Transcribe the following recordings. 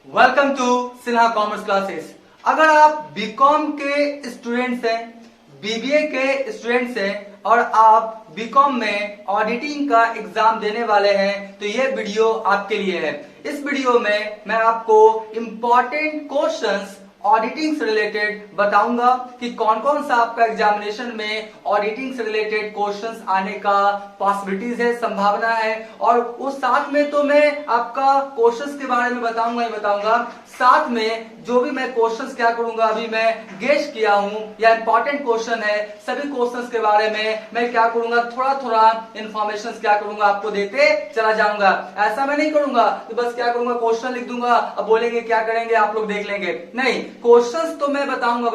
Welcome to Sinha commerce classes. अगर आप BCom के स्टूडेंट्स हैं, बीबीए के स्टूडेंट्स हैं और आप बीकॉम में ऑडिटिंग का एग्जाम देने वाले हैं तो ये वीडियो आपके लिए है। इस वीडियो में मैं आपको इंपॉर्टेंट क्वेश्चंस ऑडिटिंग से रिलेटेड बताऊंगा कि कौन कौन सा आपका एग्जामिनेशन में ऑडिटिंग से रिलेटेड क्वेश्चंस आने का पॉसिबिलिटीज है, संभावना है। और उस साथ में तो मैं आपका क्वेश्चंस के बारे में बताऊंगा, साथ में जो भी मैं क्वेश्चंस क्या करूंगा, अभी मैं गेस किया हूं या इंपॉर्टेंट क्वेश्चन है, सभी क्वेश्चंस के बारे में मैं क्या करूंगा, थोड़ा थोड़ा इंफॉर्मेशन क्या करूंगा आपको देते चला जाऊंगा। ऐसा मैं नहीं करूंगा कि बस क्या करूंगा, क्वेश्चन लिख दूंगा, अब बोलेंगे क्या करेंगे आप लोग देख लेंगे। नहीं, क्वेश्चंस तो मैं बताऊंगा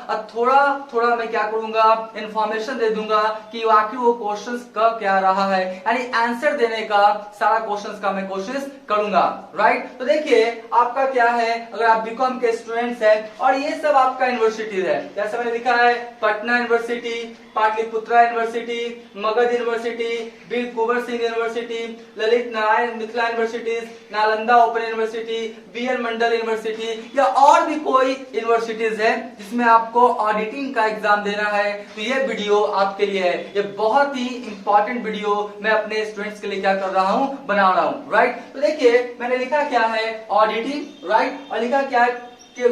और थोड़ा थोड़ा मैं क्या करूंगा, इंफॉर्मेशन दे दूंगा कि आखिर वो क्वेश्चंस का क्या रहा है, यानी आंसर देने का सारा क्वेश्चंस का मैं कोशिश करूंगा। राइट, तो देखिए आपका क्या है, अगर आप बीकॉम के स्टूडेंट्स हैं और ये सब आपका यूनिवर्सिटीज है, जैसे मैंने लिखा है Patna university, Pataliputra university, Magadh university, Veer Kunwar Singh university, Lalit Narayan Mithila universities, Nalanda open university, BN Mandal university या और भी कोई यूनिवर्सिटीज है जिसमें आपको ऑडिटिंग का एग्जाम देना है, तो ये वीडियो आपके लिए है। ये बहुत ही इंपॉर्टेंट वीडियो मैं अपने स्टूडेंट्स के लिए क्या कर रहा हूं, बना रहा हूं। राइट, तो देखिए मैंने लिखा क्या है, ऑडिटिंग। राइट, और लिखा क्या है कि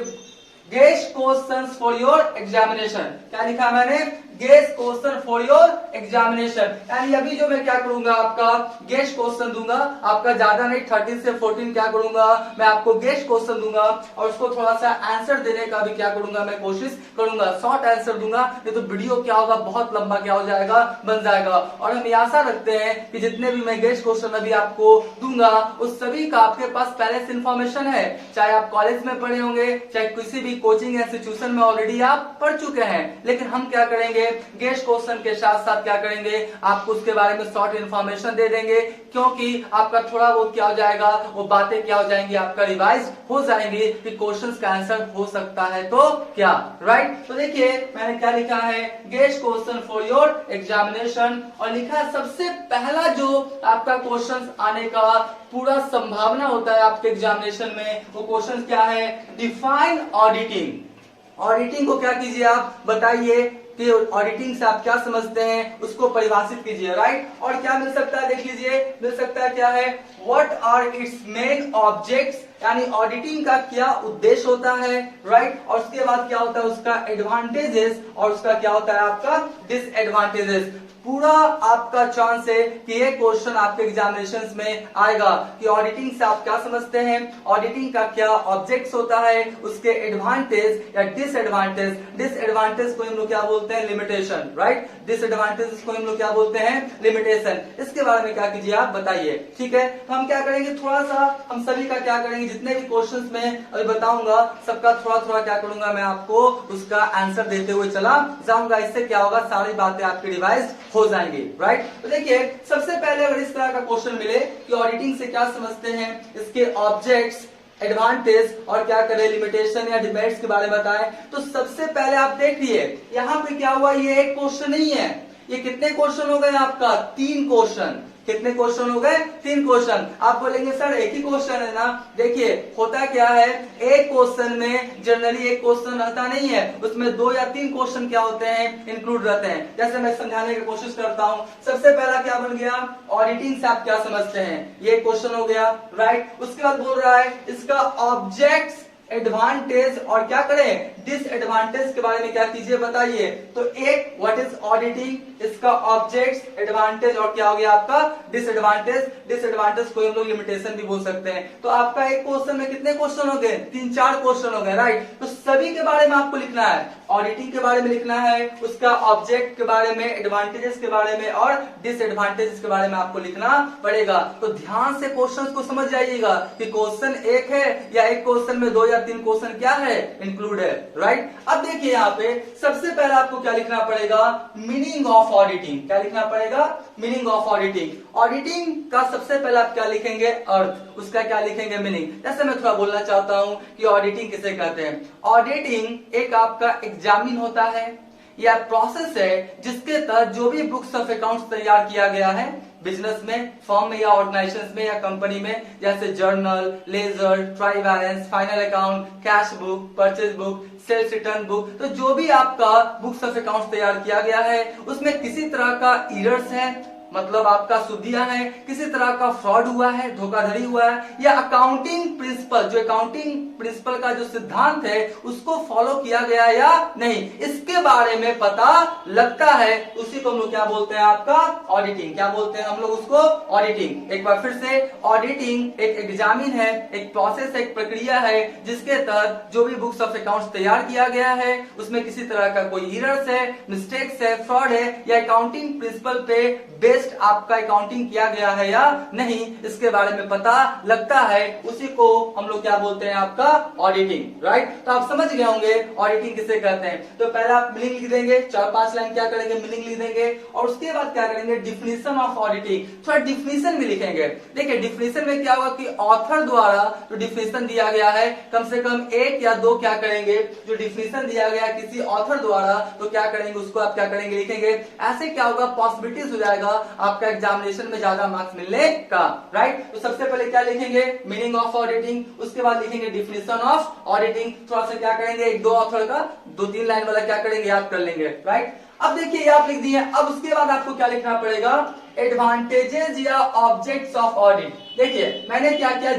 guess questions for your examination. क्या लिखा मैंने, guess question for your examination, यानी अभी जो मैं क्या करूंगा, आपका गेस क्वेश्चन दूंगा, आपका ज्यादा नहीं 13 से 14 क्या करूंगा, मैं आपको गेस क्वेश्चन दूंगा और उसको थोड़ा सा आंसर देने का भी क्या करूंगा, मैं कोशिश करूंगा, शॉर्ट आंसर दूंगा। नहीं तो वीडियो क्या होगा, बहुत लंबा क्या हो जाएगा, बन जाएगा। और हम आशा रखते हैं कि जितने भी मैं गेस क्वेश्चन अभी आपको दूंगा उस सभी का आपके पास पहले से इंफॉर्मेशन है, चाहे आप कॉलेज में पढ़े होंगे, चाहे किसी भी कोचिंग इंस्टीट्यूशन में ऑलरेडी आप पढ़ चुके हैं। लेकिन हम क्या करेंगे, गेस क्वेश्चन के साथ साथ क्या करेंगे, आपको उसके बारे में शॉर्ट इंफॉर्मेशन दे देंगे, क्योंकि आपका थोड़ा बहुत क्या हो जाएगा, वो बातें क्या हो जाएंगी, आपका रिवाइज हो जाएंगी कि क्वेश्चंस का आंसर हो सकता है तो क्या। राइट, तो देखिए मैंने क्या लिखा है, guess question for your examination, और लिखा है सबसे पहला जो आपका क्वेश्चन आने का पूरा संभावना होता है आपके एग्जामिनेशन में, वो क्वेश्चन क्या है, डिफाइन ऑडिटिंग। ऑडिटिंग को क्या कीजिए, आप बताइए कि ऑडिटिंग से आप क्या समझते हैं, उसको परिभाषित कीजिए। राइट, और क्या मिल सकता है, देख लीजिए मिल सकता है क्या है, what are its main objects, यानी ऑडिटिंग का क्या उद्देश्य होता है। राइट, और उसके बाद क्या होता है उसका एडवांटेजेस, और उसका क्या होता है आपका डिसएडवांटेजेस। पूरा आपका चांस है कि ये क्वेश्चन आपके एग्जामिनेशंस में आएगा कि ऑडिटिंग से आप क्या समझते हैं, ऑडिटिंग का क्या ऑब्जेक्ट्स होता है, उसके एडवांटेज या डिसएडवांटेज। डिसएडवांटेज को हम लोग क्या बोलते हैं, लिमिटेशन। राइट, डिसएडवांटेज को हम लोग क्या बोलते हैं, लिमिटेशन। इसके बारे में क्या कीजिए, आप बताइए। ठीक है, तो हम क्या करेंगे, थोड़ा सा हम सभी का क्या करेंगे, जितने भी क्वेश्चंस में अभी बताऊंगा सबका थोड़ा थोड़ा क्या करूंगा, मैं आपको उसका आंसर देते हुए चला जाऊंगा। इससे क्या होगा, सारी बातें आपकी रिवाइज हो जाएंगे। राइट, तो देखिए सबसे पहले अगर इस तरह का क्वेश्चन मिले कि ऑडिटिंग से क्या समझते हैं, इसके ऑब्जेक्ट्स, एडवांटेज और क्या करें, लिमिटेशन या डिमेरिट्स के बारे में बताएं, तो सबसे पहले आप देखिए यहाँ पे क्या हुआ, ये एक क्वेश्चन नहीं है, ये कितने क्वेश्चन हो गए आपका, 3 क्वेश्चन। कितने क्वेश्चन हो गए, 3 क्वेश्चन। आप बोलेंगे सर एक ही क्वेश्चन है ना, देखिए होता क्या है, एक क्वेश्चन में जनरली एक क्वेश्चन रहता नहीं है, उसमें 2 या 3 क्वेश्चन क्या होते हैं, इंक्लूड रहते हैं। जैसे मैं समझाने की कोशिश करता हूं, सबसे पहला क्या बन गया, ऑडिटिंग से आप क्या समझते हैं, ये क्वेश्चन हो गया। राइट, उसके बाद बोल रहा है इसका ऑब्जेक्ट्स, एडवांटेज और क्या करें, डिसएडवांटेज के बारे में क्या कीजिए, बताइए। तो एक व्हाट इज ऑडिटिंग, इसका ऑब्जेक्ट्स, एडवांटेज और क्या हो गया आपका डिसएडवांटेज। डिसएडवांटेज को हम लोग लिमिटेशन भी बोल सकते हैं। तो आपका एक क्वेश्चन में कितने क्वेश्चन हो गए, 3-4 क्वेश्चन हो गए। राइट, तो सभी के बारे में आपको लिखना है, ऑडिटिंग के बारे में लिखना है, उसका ऑब्जेक्ट के बारे में, एडवांटेजेस के बारे में और डिसएडवांटेजेस के बारे में आपको लिखना पड़ेगा। तो ध्यान से क्वेश्चंस को समझ जाइएगा कि क्वेश्चन एक है या एक क्वेश्चन में 2 या 3 क्वेश्चन क्या है, इंक्लूड है। राइट, अब देखिए यहाँ पे सबसे पहले आपको क्या लिखना पड़ेगा, मीनिंग ऑफ ऑडिटिंग। क्या लिखना पड़ेगा, मीनिंग ऑफ ऑडिटिंग। ऑडिटिंग का सबसे पहले आप क्या लिखेंगे, अर्थ, उसका क्या लिखेंगे, मीनिंग। जैसे मैं थोड़ा बोलना चाहता हूं कि ऑडिटिंग किसे कहते हैं। ऑडिटिंग एक आपका एग्जामिन होता है या प्रोसेस है जिसके तहत जो भी बुक्स ऑफ अकाउंट्स तैयार किया गया है बिजनेस में, फर्म में या ऑर्गेनाइजेशन में या कंपनी में, जैसे journal, ledger, trial balance, final account, cash book, purchase book, sales return book. तो जो भी आपका बुक्स ऑफ अकाउंट्स तैयार किया गया है उसमें किसी तरह का इरर्स है, मतलब आपका शुद्धियां है, किसी तरह का फ्रॉड हुआ है, धोखाधड़ी हुआ है, या अकाउंटिंग प्रिंसिपल, जो अकाउंटिंग प्रिंसिपल का जो सिद्धांत है उसको फॉलो किया गया या नहीं, इसके बारे में पता लगता है, उसी को हम लोग क्या बोलते हैं, आपका ऑडिटिंग। क्या बोलते हैं हम लोग उसको? ऑडिटिंग। एक बार फिर से, ऑडिटिंग एक एग्जामिन है, एक प्रोसेस, एक प्रक्रिया है जिसके तहत जो भी बुक्स ऑफ अकाउंट्स तैयार किया गया है उसमें किसी तरह का कोई इरर्स है, मिस्टेक्स है, फ्रॉड है, या अकाउंटिंग प्रिंसिपल पे बेस्ड आपका अकाउंटिंग किया गया है या नहीं, इसके बारे में पता लगता है, उसी को हम लोग क्या बोलते हैं, आपका ऑडिटिंग। राइट? तो आप समझ गए होंगे ऑडिटिंग किसे कहते हैं। तो पहले आप मीनिंग लिख देंगे, 4-5 लाइन क्या करेंगे, मीनिंग लिख देंगे, और उसके बाद क्या करेंगे, डिफिनीशन ऑफ ऑडिटिंग, थोड़ा डिफिनीशन भी लिखेंगे। देखिए डिफिनीशन में क्या होगा कि ऑथर द्वारा जो डिफिनीशन दिया गया है कम से कम 1 या 2 क्या करेंगे, जो डिफिनीशन दिया गया किसी ऑथर द्वारा, तो क्या करेंगे, उसको आप क्या करेंगे, लिखेंगे। ऐसे क्या होगा, पॉसिबिलिटीज हो जाएगा आपका एग्जामिनेशन में ज्यादा मार्क्स मिलने का। राइट? तो सबसे पहले क्या लिखेंगे, मीनिंग ऑफ ऑडिटिंग, उसके बाद लिखेंगे डिफिनीशन ऑफ ऑडिटिंग। थोड़ा सा क्या करेंगे, 1-2 ऑथर का 2-3 लाइन वाला क्या करेंगे, याद कर लेंगे। राइट? अब देखिए ये आप लिख दिए, अब उसके बाद आपको क्या लिखना पड़ेगा, एडवांटेजेस या ऑब्जेक्ट्स ऑफ ऑडिट। देखिए मैंने क्या किया,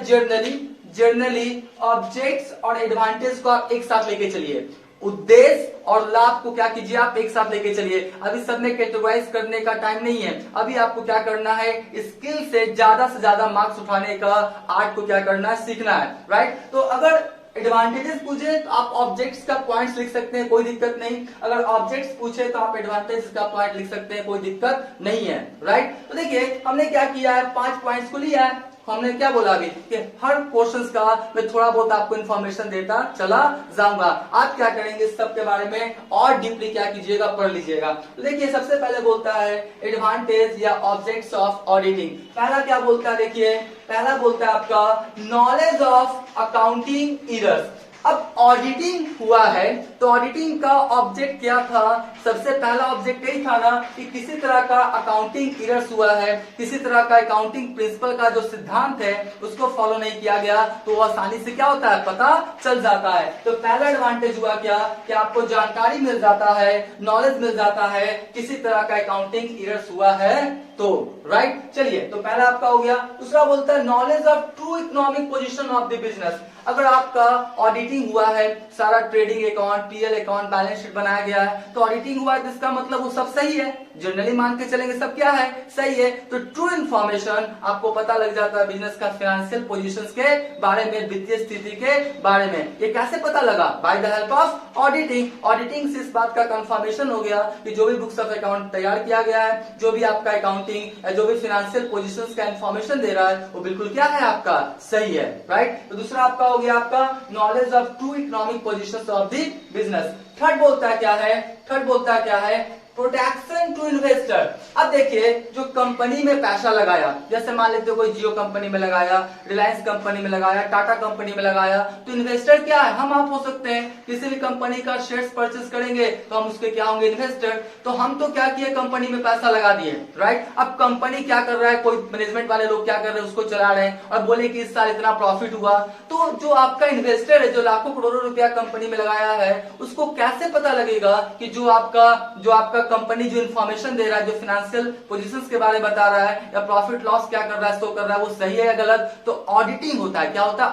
जर्नली ऑब्जेक्ट्स और एडवांटेज को आप एक साथ लेके चलिए, उद्देश्य और लाभ को क्या कीजिए, आप एक साथ लेके चलिए। अभी सब में कैटेगराइज करने का टाइम नहीं है, अभी आपको क्या करना है, स्किल से ज्यादा मार्क्स उठाने का आर्ट को क्या करना है, सीखना है। राइट? तो अगर एडवांटेजेस पूछे तो आप ऑब्जेक्ट्स का पॉइंट्स लिख सकते हैं, कोई दिक्कत नहीं। अगर ऑब्जेक्ट्स पूछे तो आप एडवांटेज का पॉइंट लिख सकते हैं, कोई दिक्कत नहीं है। राइट? तो देखिए हमने क्या किया है, 5 पॉइंट्स को लिया है। हमने क्या बोला अभी कि हर क्वेश्चंस का मैं थोड़ा बहुत आपको इन्फॉर्मेशन देता चला जाऊंगा। आप क्या करेंगे, सब के बारे में और डीपली क्या कीजिएगा, पढ़ लीजिएगा। तो देखिए सबसे पहले बोलता है एडवांटेज या ऑब्जेक्ट्स ऑफ ऑडिटिंग। पहला क्या बोलता है, देखिए पहला बोलता है आपका नॉलेज ऑफ अकाउंटिंग इरर्स। अब ऑडिटिंग हुआ है तो ऑडिटिंग का ऑब्जेक्ट क्या था, सबसे पहला ऑब्जेक्ट यही था ना कि किसी तरह का अकाउंटिंग इरर्स हुआ है, किसी तरह का अकाउंटिंग प्रिंसिपल का जो सिद्धांत है उसको फॉलो नहीं किया गया, तो वो आसानी से क्या होता है, पता चल जाता है। तो पहला एडवांटेज हुआ क्या कि आपको जानकारी मिल जाता है, नॉलेज मिल जाता है, किसी तरह का अकाउंटिंग इरर्स हुआ है तो। राइट? चलिए तो पहला आपका हो गया। दूसरा बोलता है knowledge of true economic position of the business. अगर आपका ऑडिटिंग हुआ है, सारा trading account, PL account, balance sheet बनाया गया है, तो ऑडिटिंग हुआ है तो इसका मतलब वो सब सही है, जनरली मान के चलेंगे सब क्या है, सही है। तो ट्रू इन्फॉर्मेशन आपको पता लग जाता है बिजनेस का फाइनेंशियल पोजीशंस के बारे में, वित्तीय स्थिति के बारे में। ये कैसे पता लगा, bye the help of auditing. Auditing से इस बात का कंफर्मेशन हो गया कि जो भी बुक्स ऑफ अकाउंट तैयार किया गया है, जो भी आपका अकाउंटिंग, जो भी फाइनेंशियल पोजीशंस का इंफॉर्मेशन दे रहा है वो बिल्कुल क्या है, आपका सही है। राइट? तो दूसरा आपका हो गया आपका knowledge of true economic positions of the business. Third बोलता है क्या है, प्रोटेक्शन टू इन्वेस्टर। अब देखिए जो कंपनी में पैसा लगाया, जैसे मान लेते हो कोई जियो कंपनी में लगाया, रिलायंस कंपनी में लगाया, टाटा कंपनी में लगाया, तो इन्वेस्टर क्या है, हम आप हो सकते हैं। किसी भी कंपनी का शेयर्स परचेस करेंगे तो हम उसके क्या होंगे, इन्वेस्टर। तो हम तो क्या किए, कंपनी में पैसा लगा दिए। राइट? अब कंपनी क्या कर रहा है, कोई मैनेजमेंट वाले लोग क्या कर रहे हैं, उसको चला रहे हैं और बोले कि इस साल इतना प्रॉफिट हुआ। तो जो आपका इन्वेस्टर है, जो लाखों करोड़ों रुपया कंपनी में लगाया है, उसको कैसे पता लगेगा कि जो आपका कंपनी जो इन्फॉर्मेशन दे रहा है, जो फाइनेंशियल पोजीशंस के बारे में बता रहा है या प्रॉफिट लॉस क्या कर रहा है, शो कर रहा है, वो सही है या गलत। तो ऑडिटिंग होता है, क्या होता है,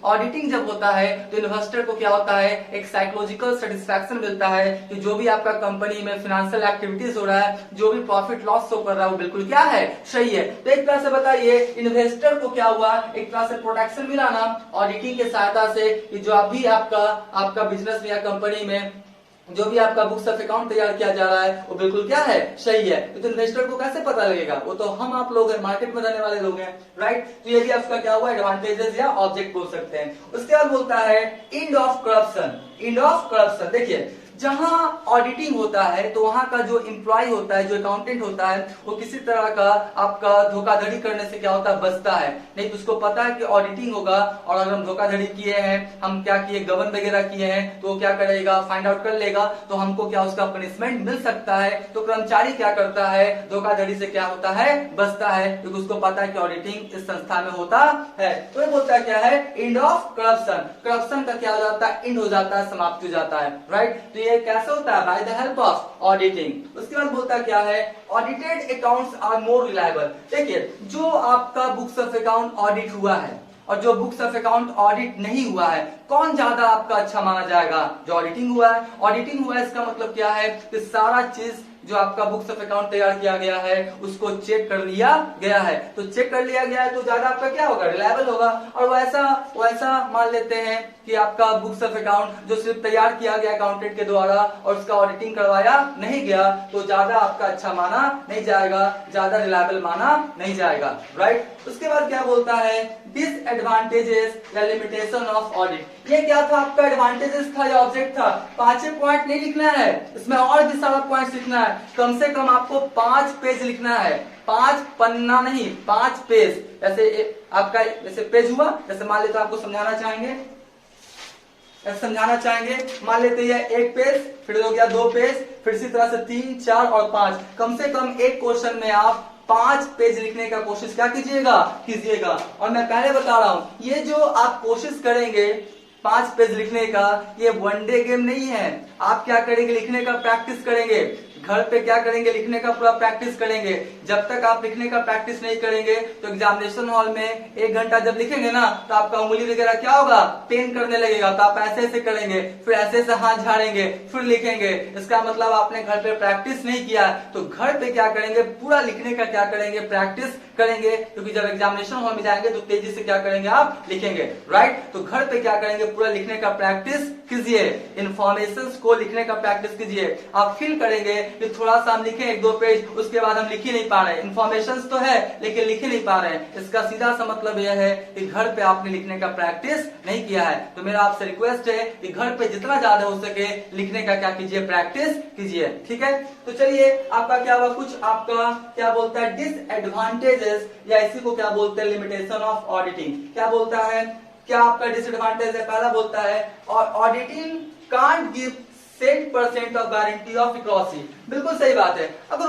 ऑडिटिंग जब होता है तो इन्वेस्टर को क्या होता है, एक साइकोलॉजिकल सेटिस्फैक्शन मिलता है कि जो भी आपका कंपनी में फाइनेंशियल एक्टिविटीज हो रहा है, जो भी प्रॉफिट लॉस शो कर रहा है वो बिल्कुल क्या है, सही है। तो एक तरह से बताइए इन्वेस्टर को क्या हुआ, एक तरह से प्रोटेक्शन मिला ना ऑडिटिंग की सहायता से, कि जो अभी आपका बिजनेस में या कंपनी में जो भी आपका बुक्स ऑफ अकाउंट तैयार किया जा रहा है वो बिल्कुल क्या है, सही है। तो इन्वेस्टर को कैसे पता लगेगा, वो तो हम आप लोग हैं, मार्केट में रहने वाले लोग हैं। राइट? तो ये भी आपका क्या हुआ, एडवांटेजेस या ऑब्जेक्ट बोल सकते हैं। उसके बाद बोलता है एंड ऑफ करप्शन। देखिए जहां ऑडिटिंग होता है तो वहां का जो एम्प्लॉय होता है, जो अकाउंटेंट होता है, वो किसी तरह का आपका धोखाधड़ी करने से क्या होता है, बचता है। नहीं तो उसको पता है कि ऑडिटिंग होगा और अगर हम धोखाधड़ी किए हैं, हम क्या किए, गबन वगैरह किए हैं, तो वो क्या करेगा, फाइंड आउट कर लेगा, तो हमको क्या उसका पनिशमेंट मिल सकता है। तो कर्मचारी क्या करता है, धोखाधड़ी से क्या होता है, बचता है, क्योंकि उसको पता है कि ऑडिटिंग इस संस्था में होता है। तो ये बोलता है क्या है, एंड ऑफ करप्शन। करप्शन का क्या हो जाता है, एंड हो जाता है, समाप्त हो जाता है, राइट। तो ये कैसे होता है, by the help of auditing. उसके बाद बोलता क्या है, audited accounts are more reliable. देखिए, जो आपका बुक्स ऑफ अकाउंट ऑडिट हुआ है और जो बुक्स ऑफ अकाउंट ऑडिट नहीं हुआ है, कौन ज्यादा आपका अच्छा माना जाएगा, जो ऑडिटिंग हुआ है। ऑडिटिंग हुआ है इसका मतलब क्या है कि सारा चीज जो आपका बुक्स ऑफ अकाउंट तैयार किया गया है उसको चेक कर लिया गया है। तो चेक कर लिया गया है तो ज्यादा आपका क्या होगा, रिलायबल होगा। और वैसा मान लेते हैं कि आपका बुक्स ऑफ अकाउंट जो सिर्फ तैयार किया गया अकाउंटेंट के द्वारा और उसका ऑडिटिंग करवाया नहीं गया, तो ज्यादा आपका अच्छा माना नहीं जाएगा, ज्यादा रिलायबल माना नहीं जाएगा, राइट। उसके बाद क्या बोलता है, डिसएडवांटेजेस या लिमिटेशन ऑफ ऑडिट। ये क्या था, आपका एडवांटेजेस था या ऑब्जेक्ट था। 5 पॉइंट नहीं लिखना है, इसमें और भी सारा पॉइंट लिखना है। कम से कम आपको 5 पेज लिखना है, 5 पन्ना नहीं, 5 पेज। ऐसे आपका जैसे पेज हुआ, जैसे मान लेते आपको समझाना चाहेंगे, मान लेते हैं 1 पेज, फिर हो गया 2 पेज, फिर इसी तरह से 3, 4 और 5। कम से कम एक क्वेश्चन में आप 5 पेज लिखने का कोशिश क्या कीजिएगा। और मैं पहले बता रहा हूं, ये जो आप कोशिश करेंगे 5 पेज लिखने का, ये वनडे गेम नहीं है। आप क्या करेंगे, लिखने का प्रैक्टिस करेंगे, घर पे क्या करेंगे, लिखने का पूरा प्रैक्टिस करेंगे। जब तक आप लिखने का प्रैक्टिस नहीं करेंगे तो एग्जामिनेशन हॉल में 1 घंटा जब लिखेंगे ना, तो आपका उंगली वगैरह क्या होगा, पेन करने लगेगा। तो आप ऐसे करेंगे, फिर ऐसे हाथ झाड़ेंगे, फिर लिखेंगे। इसका मतलब आपने घर पे प्रैक्टिस नहीं किया। तो घर पे क्या करेंगे, पूरा लिखने का क्या करेंगे, प्रैक्टिस करेंगे, क्योंकि जब एग्जामिनेशन हॉल में जाएंगे तो तेजी से क्या करेंगे, आप लिखेंगे, राइट। तो घर पे क्या करेंगे, पूरा लिखने का प्रैक्टिस कीजिए, इन्फॉर्मेशन को लिखने का प्रैक्टिस कीजिए। आप फील करेंगे कि थोड़ा सा हम लिखे 1-2 पेज, उसके बाद हम लिख ही नहीं पा रहे, इन्फॉर्मेशन तो है लेकिन लिख ही नहीं पा रहे हैं। इसका सीधा सा मतलब यह है कि घर पे आपने लिखने का प्रैक्टिस नहीं किया है। तो मेरा आपसे रिक्वेस्ट है कि घर पे जितना ज्यादा हो सके लिखने का क्या कीजिए, प्रैक्टिस कीजिए, ठीक है। तो चलिए, आपका क्या हुआ, कुछ आपका क्या बोलता है, डिसएडवांटेजेस या इसी को क्या बोलते हैं, लिमिटेशन ऑफ ऑडिटिंग। क्या बोलता है, क्या आपका डिसएडवांटेज है, पहला बोलता है और auditing can't give 100% of guarantee of accuracy. बिल्कुल सही बात है। अगर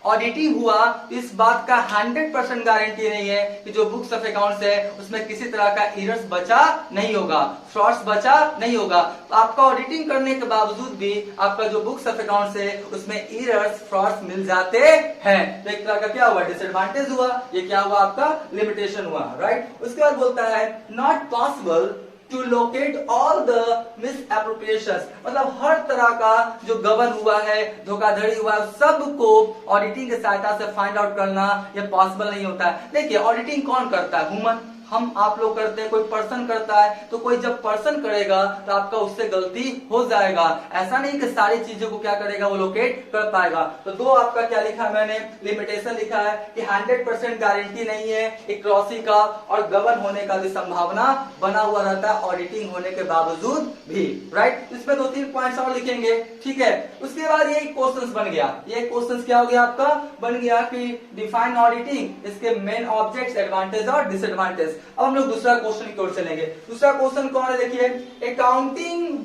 ऑडिटिंग हुआ इस बात का 100% गारंटी नहीं है कि जो बुक्स ऑफ अकाउंट्स है उसमें किसी तरह का एरर्स बचा नहीं होगा, फ्रॉड्स बचा नहीं होगा। तो आपका ऑडिटिंग करने के बावजूद भी आपका जो बुक्स ऑफ अकाउंट्स है उसमें एरर्स, फ्रॉड्स मिल जाते हैं। तो एक तरह का क्या हुआ, डिसएडवांटेज हुआ, ये क्या हुआ, आपका लिमिटेशन हुआ, राइट। उसके बाद बोलता है not possible to locate all the misappropriations. मतलब हर तरह का जो गबन हुआ है, धोखाधड़ी हुआ है, सबको ऑडिटिंग की सहायता से फाइंड आउट करना ये पॉसिबल नहीं होता है। देखिए, ऑडिटिंग कौन करता है, ह्यूमन, हम आप लोग करते हैं, कोई पर्सन करता है। तो कोई जब पर्सन करेगा तो आपका उससे गलती हो जाएगा। ऐसा नहीं कि सारी चीजों को क्या करेगा, वो लोकेट कर पाएगा। तो 2 आपका क्या लिखा है मैंने, लिमिटेशन लिखा है कि 100% गारंटी नहीं है एक्यूरेसी का, और गबन होने का भी संभावना बना हुआ रहता है ऑडिटिंग होने के बावजूद भी, राइट। इसमें 2-3 पॉइंट्स और लिखेंगे, ठीक है। उसके बाद ये क्वेश्चन बन गया, ये क्वेश्चन क्या हो गया आपका, बन गया कि डिफाइन ऑडिटिंग, इसके मेन ऑब्जेक्ट्स, एडवांटेज और डिसएडवांटेज। अब हम लोग दूसरा क्वेश्चन की ओर चलेंगे। दूसरा क्वेश्चन कौन है, देखिए, accounting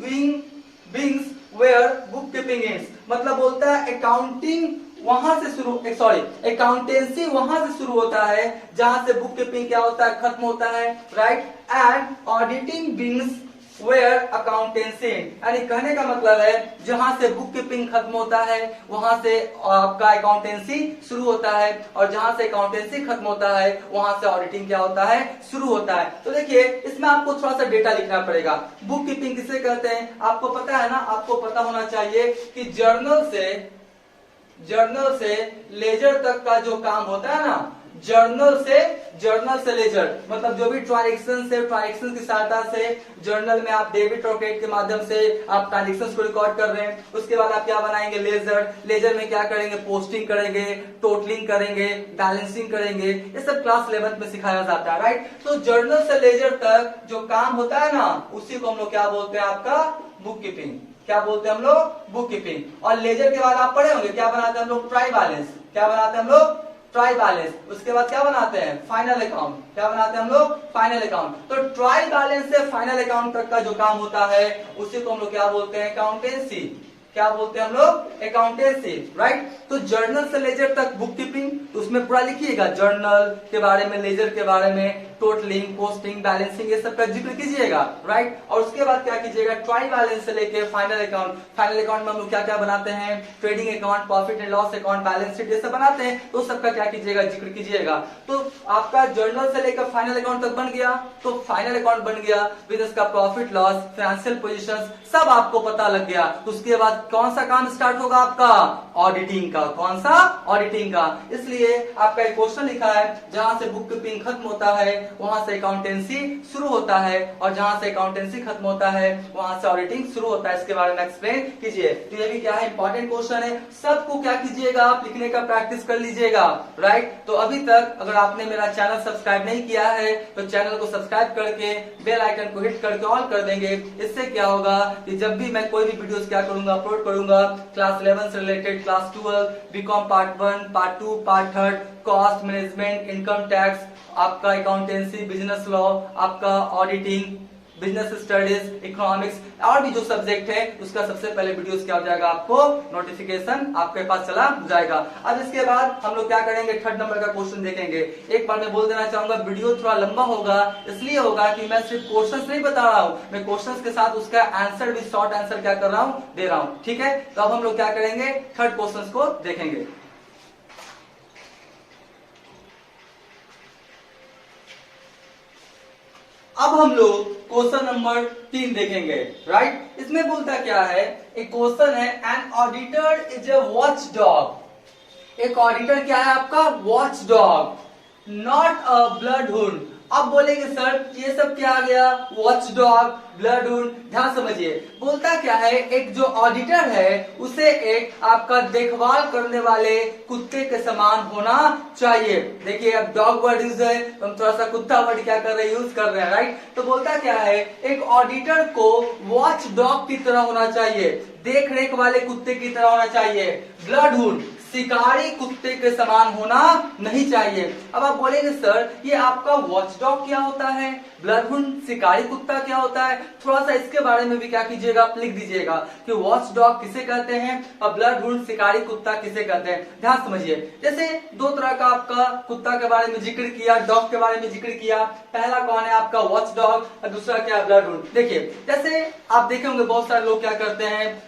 begins where bookkeeping ends. मतलब बोलता है अकाउंटिंग वहां से शुरू, अकाउंटेंसी वहां से शुरू होता है जहां से बुक कीपिंग क्या होता है, खत्म होता है, right. And auditing begins where accountancy, यानी कहने का मतलब है जहां से बुक कीपिंग खत्म होता है वहां से आपका अकाउंटेंसी शुरू होता है, और जहां से अकाउंटेंसी खत्म होता है वहां से ऑडिटिंग क्या होता है, शुरू होता है। तो देखिए, इसमें आपको थोड़ा सा डेटा लिखना पड़ेगा। बुक कीपिंग किसे कहते हैं, आपको पता है ना, आपको पता होना चाहिए कि जर्नल से लेजर तक का जो काम होता है ना, जर्नल से लेजर, मतलब जो भी ट्रांजैक्शन की सहायता से जर्नल में आप डेबिट और क्रेडिट के माध्यम से आप ट्रांजैक्शन को रिकॉर्ड कर रहे हैं। उसके बाद आप क्या बनाएंगे, लेजर में क्या करेंगे, पोस्टिंग करेंगे, टोटलिंग करेंगे, बैलेंसिंग करेंगे। ये सब क्लास 11 में सिखाया जाता है, राइट। तो जर्नल से लेजर तक जो काम होता है ना, उसी को हम लोग क्या बोलते हैं, आपका बुक कीपिंग। क्या बोलते हैं हम लोग, बुक कीपिंग। और लेजर के बाद आप पढ़े होंगे क्या बनाते हैं हम लोग, ट्राई बैलेंस। क्या बनाते हैं हम लोग, ट्राई बैलेंस। उसके बाद क्या बनाते हैं, फाइनल अकाउंट। क्या बनाते हैं हम लोग, फाइनल अकाउंट। तो ट्राई बैलेंस से फाइनल अकाउंट तक का जो काम होता है उसी को हम लोग क्या बोलते हैं, अकाउंटेंसी। क्या बोलते हैं हम लोग, अकाउंटेंसी, राइट। तो जर्नल से लेजर तक बुक कीपिंग, तो उसमें पूरा लिखिएगा जर्नल के बारे में, लेजर के बारे में, टोटलिंग, पोस्टिंग, बैलेंसिंग, ये सब का जिक्र कीजिएगा, राइट। और उसके बाद क्या कीजिएगा, ट्राई बैलेंस से लेके फाइनल अकाउंट। फाइनल अकाउंट में हम लोग क्या क्या बनाते हैं, trading account, profit and loss account, balance sheet, ये सब बनाते हैं। तो सबका क्या कीजिएगा, जिक्र कीजिएगा। तो आपका जर्नल से लेकर फाइनल अकाउंट तक बन गया। तो फाइनल अकाउंट बन गया, बिजनेस का प्रॉफिट लॉस, फाइनेंशियल पोजीशंस सब आपको पता लग गया। तो उसके बाद कौन सा काम स्टार्ट होगा आपका, ऑडिटिंग का। कौन सा, ऑडिटिंग का। इसलिए आपका एक क्वेश्चन लिखा है, जहां से बुक कीपिंग खत्म होता है वहां से अकाउंटेंसी शुरू होता है, और जहां से अकाउंटेंसी खत्म होता है वहां से ऑडिटिंग शुरू होता है। इसके बारे में एक्सप्लेन कीजिए। तो ये भी क्या है, इंपॉर्टेंट क्वेश्चन है। सबको क्या कीजिएगा, आप लिखने का प्रैक्टिस कर लीजिएगा, राइट। तो अभी तक अगर आपने मेरा चैनल सब्सक्राइब नहीं किया है तो चैनल को सब्सक्राइब करके बेल आइकन को हिट करके ऑल कर देंगे। इससे क्या होगा कि जब भी मैं कोई भी वीडियोस क्या करूंगा, अपलोड करूंगा, क्लास 11 से related, class 12, BCom part 1, part 2, part 3, cost management, income tax, आपका अकाउंटेंसी, बिजनेस लॉ, आपका ऑडिटिंग, बिजनेस स्टडीज, इकोनॉमिक्स, और भी जो सब्जेक्ट है उसका सबसे पहले वीडियोस क्या हो जाएगा, आपको नोटिफिकेशन आपके पास चला जाएगा। अब इसके बाद हम लोग क्या करेंगे, 3rd नंबर का क्वेश्चन देखेंगे। एक बार मैं बोल देना चाहूंगा, वीडियो थोड़ा लंबा होगा, इसलिए होगा कि मैं सिर्फ क्वेश्चंस नहीं बता रहा हूं, मैं क्वेश्चंस के साथ उसका आंसर भी, शॉर्ट आंसर क्या कर रहा हूं, दे रहा हूं, ठीक है। तो अब हम लोग क्या करेंगे, 3rd क्वेश्चन को देखेंगे। अब हम लोग क्वेश्चन नंबर 3 देखेंगे, राइट। इसमें बोलता क्या है, एक क्वेश्चन है, an auditor is a watch dog. एक ऑडिटर क्या है आपका, watch dog, not a blood Hund. अब बोलेंगे सर ये सब क्या आ गया, वॉच डॉग, ब्लड हुंड। ध्यान समझिए, बोलता क्या है, एक जो ऑडिटर है उसे एक आपका देखभाल करने वाले कुत्ते के समान होना चाहिए। देखिए अब डॉग वर्ड यूज है, तो हम थोड़ा सा कुत्ता वर्ड क्या कर रहे हैं, यूज कर रहे हैं, राइट। तो बोलता क्या है, एक ऑडिटर को वॉच डॉग की तरह होना चाहिए, देख रेख वाले कुत्ते की तरह होना चाहिए। ब्लड हुंड, शिकारी कुत्ते के समान होना नहीं चाहिए। अब आप बोलेंगे सर ये आपका वॉच डॉग क्या होता है, ब्लड हुंड शिकारी कुत्ता क्या होता है। थोड़ा सा इसके बारे में भी क्या कीजिएगा, आप लिख दीजिएगा कि वॉच डॉग किसे कहते हैं और ब्लड हुंड शिकारी कुत्ता किसे कहते हैं। ध्यान समझिए, जैसे 2 तरह का आपका कुत्ता के बारे में जिक्र किया, डॉग के बारे में जिक्र किया। पहला कौन है आपका, वॉच डॉग, और दूसरा क्या, ब्लड हुंड। देखिए जैसे आप देखे होंगे बहुत सारे लोग क्या करते हैं,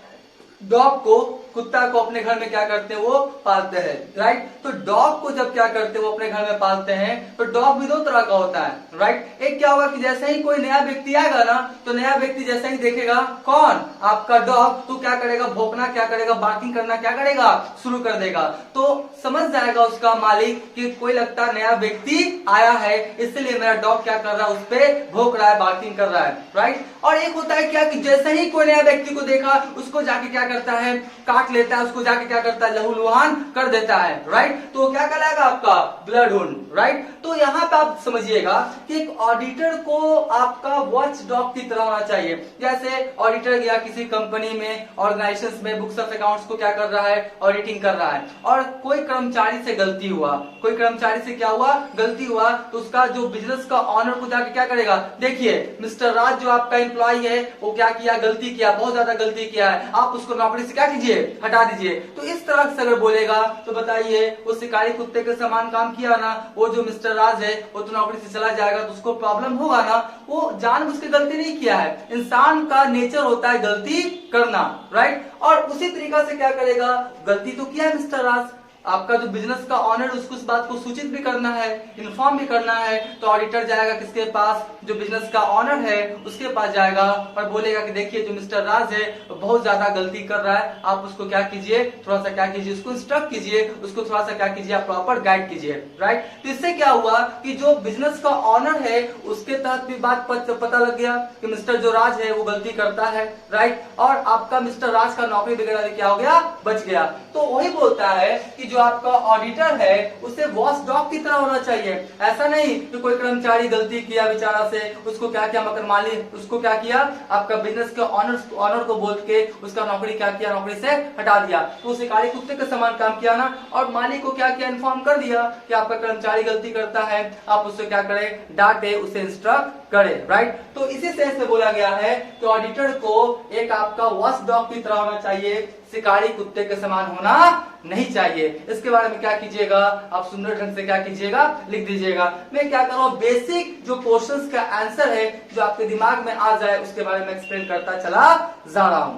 डॉग को, कुत्ता को अपने घर में क्या करते हैं, वो पालते हैं, राइट। तो डॉग को जब क्या करते हैं, वो अपने घर में पालते हैं, तो डॉग भी 2 तरह का होता है, राइट। एक क्या होगा कि जैसे ही कोई नया व्यक्ति आएगा ना, तो नया व्यक्ति जैसे ही देखेगा कौन, आपका डॉग, तो क्या करेगा, भौंकना क्या करेगा, बार्किंग करना क्या करेगा, शुरू कर देगा। तो समझ जाएगा उसका मालिक कि कोई लगता है नया व्यक्ति आया है, इसलिए मेरा डॉग क्या कर रहा है, उस पर भौंक रहा है, बार्किंग कर रहा है, राइट। और एक होता है क्या कि जैसे ही कोई नया व्यक्ति को देखा उसको जाके क्या करता है, काट लेता है, उसको जाके क्या करता है, लहूलुहान कर देता है, राइट। तो क्या कहलाएगा आपका, ब्लड हुंड, राइट। तो यहाँ पे आप समझिएगा कि एक ऑडिटर को आपका वॉच डॉग की तरह होना चाहिए। जैसे ऑडिटर गया किसी कंपनी में, ऑर्गेनाइजेशन में, बुक्स ऑफ अकाउंट्स को क्या कर रहा है, ऑडिटिंग कर रहा है, और कोई कर्मचारी से गलती हुआ, कोई कर्मचारी से क्या हुआ, गलती हुआ, तो उसका जो बिजनेस का ऑनर को जाके क्या करेगा, देखिए मिस्टर राज जो आपका एम्प्लॉय है वो क्या किया, गलती किया, बहुत ज्यादा गलती किया है, आप उसको नौकरी से क्या कीजिए, हटा दीजिए। तो इस तरह से अगर बोलेगा तो बताइए वो शिकारी कुत्ते के समान काम किया ना, वो जो मिस्टर राज है वो तो नौकरी से चला जाएगा, तो उसको प्रॉब्लम होगा ना। वो जानबूझ के गलती नहीं किया है, इंसान का नेचर होता है गलती करना, राइट। और उसी तरीका से क्या करेगा, गलती तो किया है मिस्टर राज, आपका जो बिजनेस का ऑनर उसको इस बात को सूचित भी करना है, इन्फॉर्म भी करना है। तो ऑडिटर जाएगा किसके पास, जो बिजनेस का ऑनर है उसके पास जाएगा और बोलेगा कि देखिए जो मिस्टर राज है वो बहुत ज्यादा गलती कर रहा है, आप उसको क्या कीजिए, थोड़ा सा क्या कीजिए, उसको इंस्ट्रक्ट कीजिए, उसको थोड़ा सा क्या कीजिए, आप प्रॉपर गाइड कीजिए, राइट। तो इससे क्या हुआ कि जो बिजनेस का ऑनर है उसके तहत भी बात पता लग गया कि मिस्टर जो राज है वो गलती करता है, राइट। और आपका मिस्टर राज का नौकरी वगैरह क्या हो गया, बच गया। तो वही बोलता है कि जो आपका ऑडिटर है उसे वॉच डॉग की तरह होना चाहिए। ऐसा नहीं कि कोई कर्मचारी गलती किया बेचारा से, उसको क्या किया, मगर माली उसको क्या किया, आपका बिजनेस के ऑनर को बोल के उसका नौकरी क्या किया, नौकरी से हटा दिया। तो उसे काली कुत्ते के समान काम किया ना, और मालिक को क्या किया, इन्फॉर्म कर दिया कि आपका कर्मचारी गलती करता है, आप उससे क्या करें, डांटे, उसे इंस्ट्रक्ट करे, राइट। तो इसी सेंस में बोला गया है कि ऑडिटर को एक आपका वॉच डॉग की तरह होना चाहिए, शिकारी कुत्ते के समान होना नहीं चाहिए। इसके बारे में क्या कीजिएगा, आप सुंदर ढंग से क्या कीजिएगा, लिख दीजिएगा। मैं क्या कर रहा हूं, बेसिक जो क्वेश्चंस का आंसर है जो आपके दिमाग में आ जाए उसके बारे में एक्सप्लेन करता चला जा रहा हूं,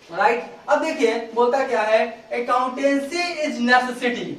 राइट। अब देखिए बोलता क्या है, accountancy is necessity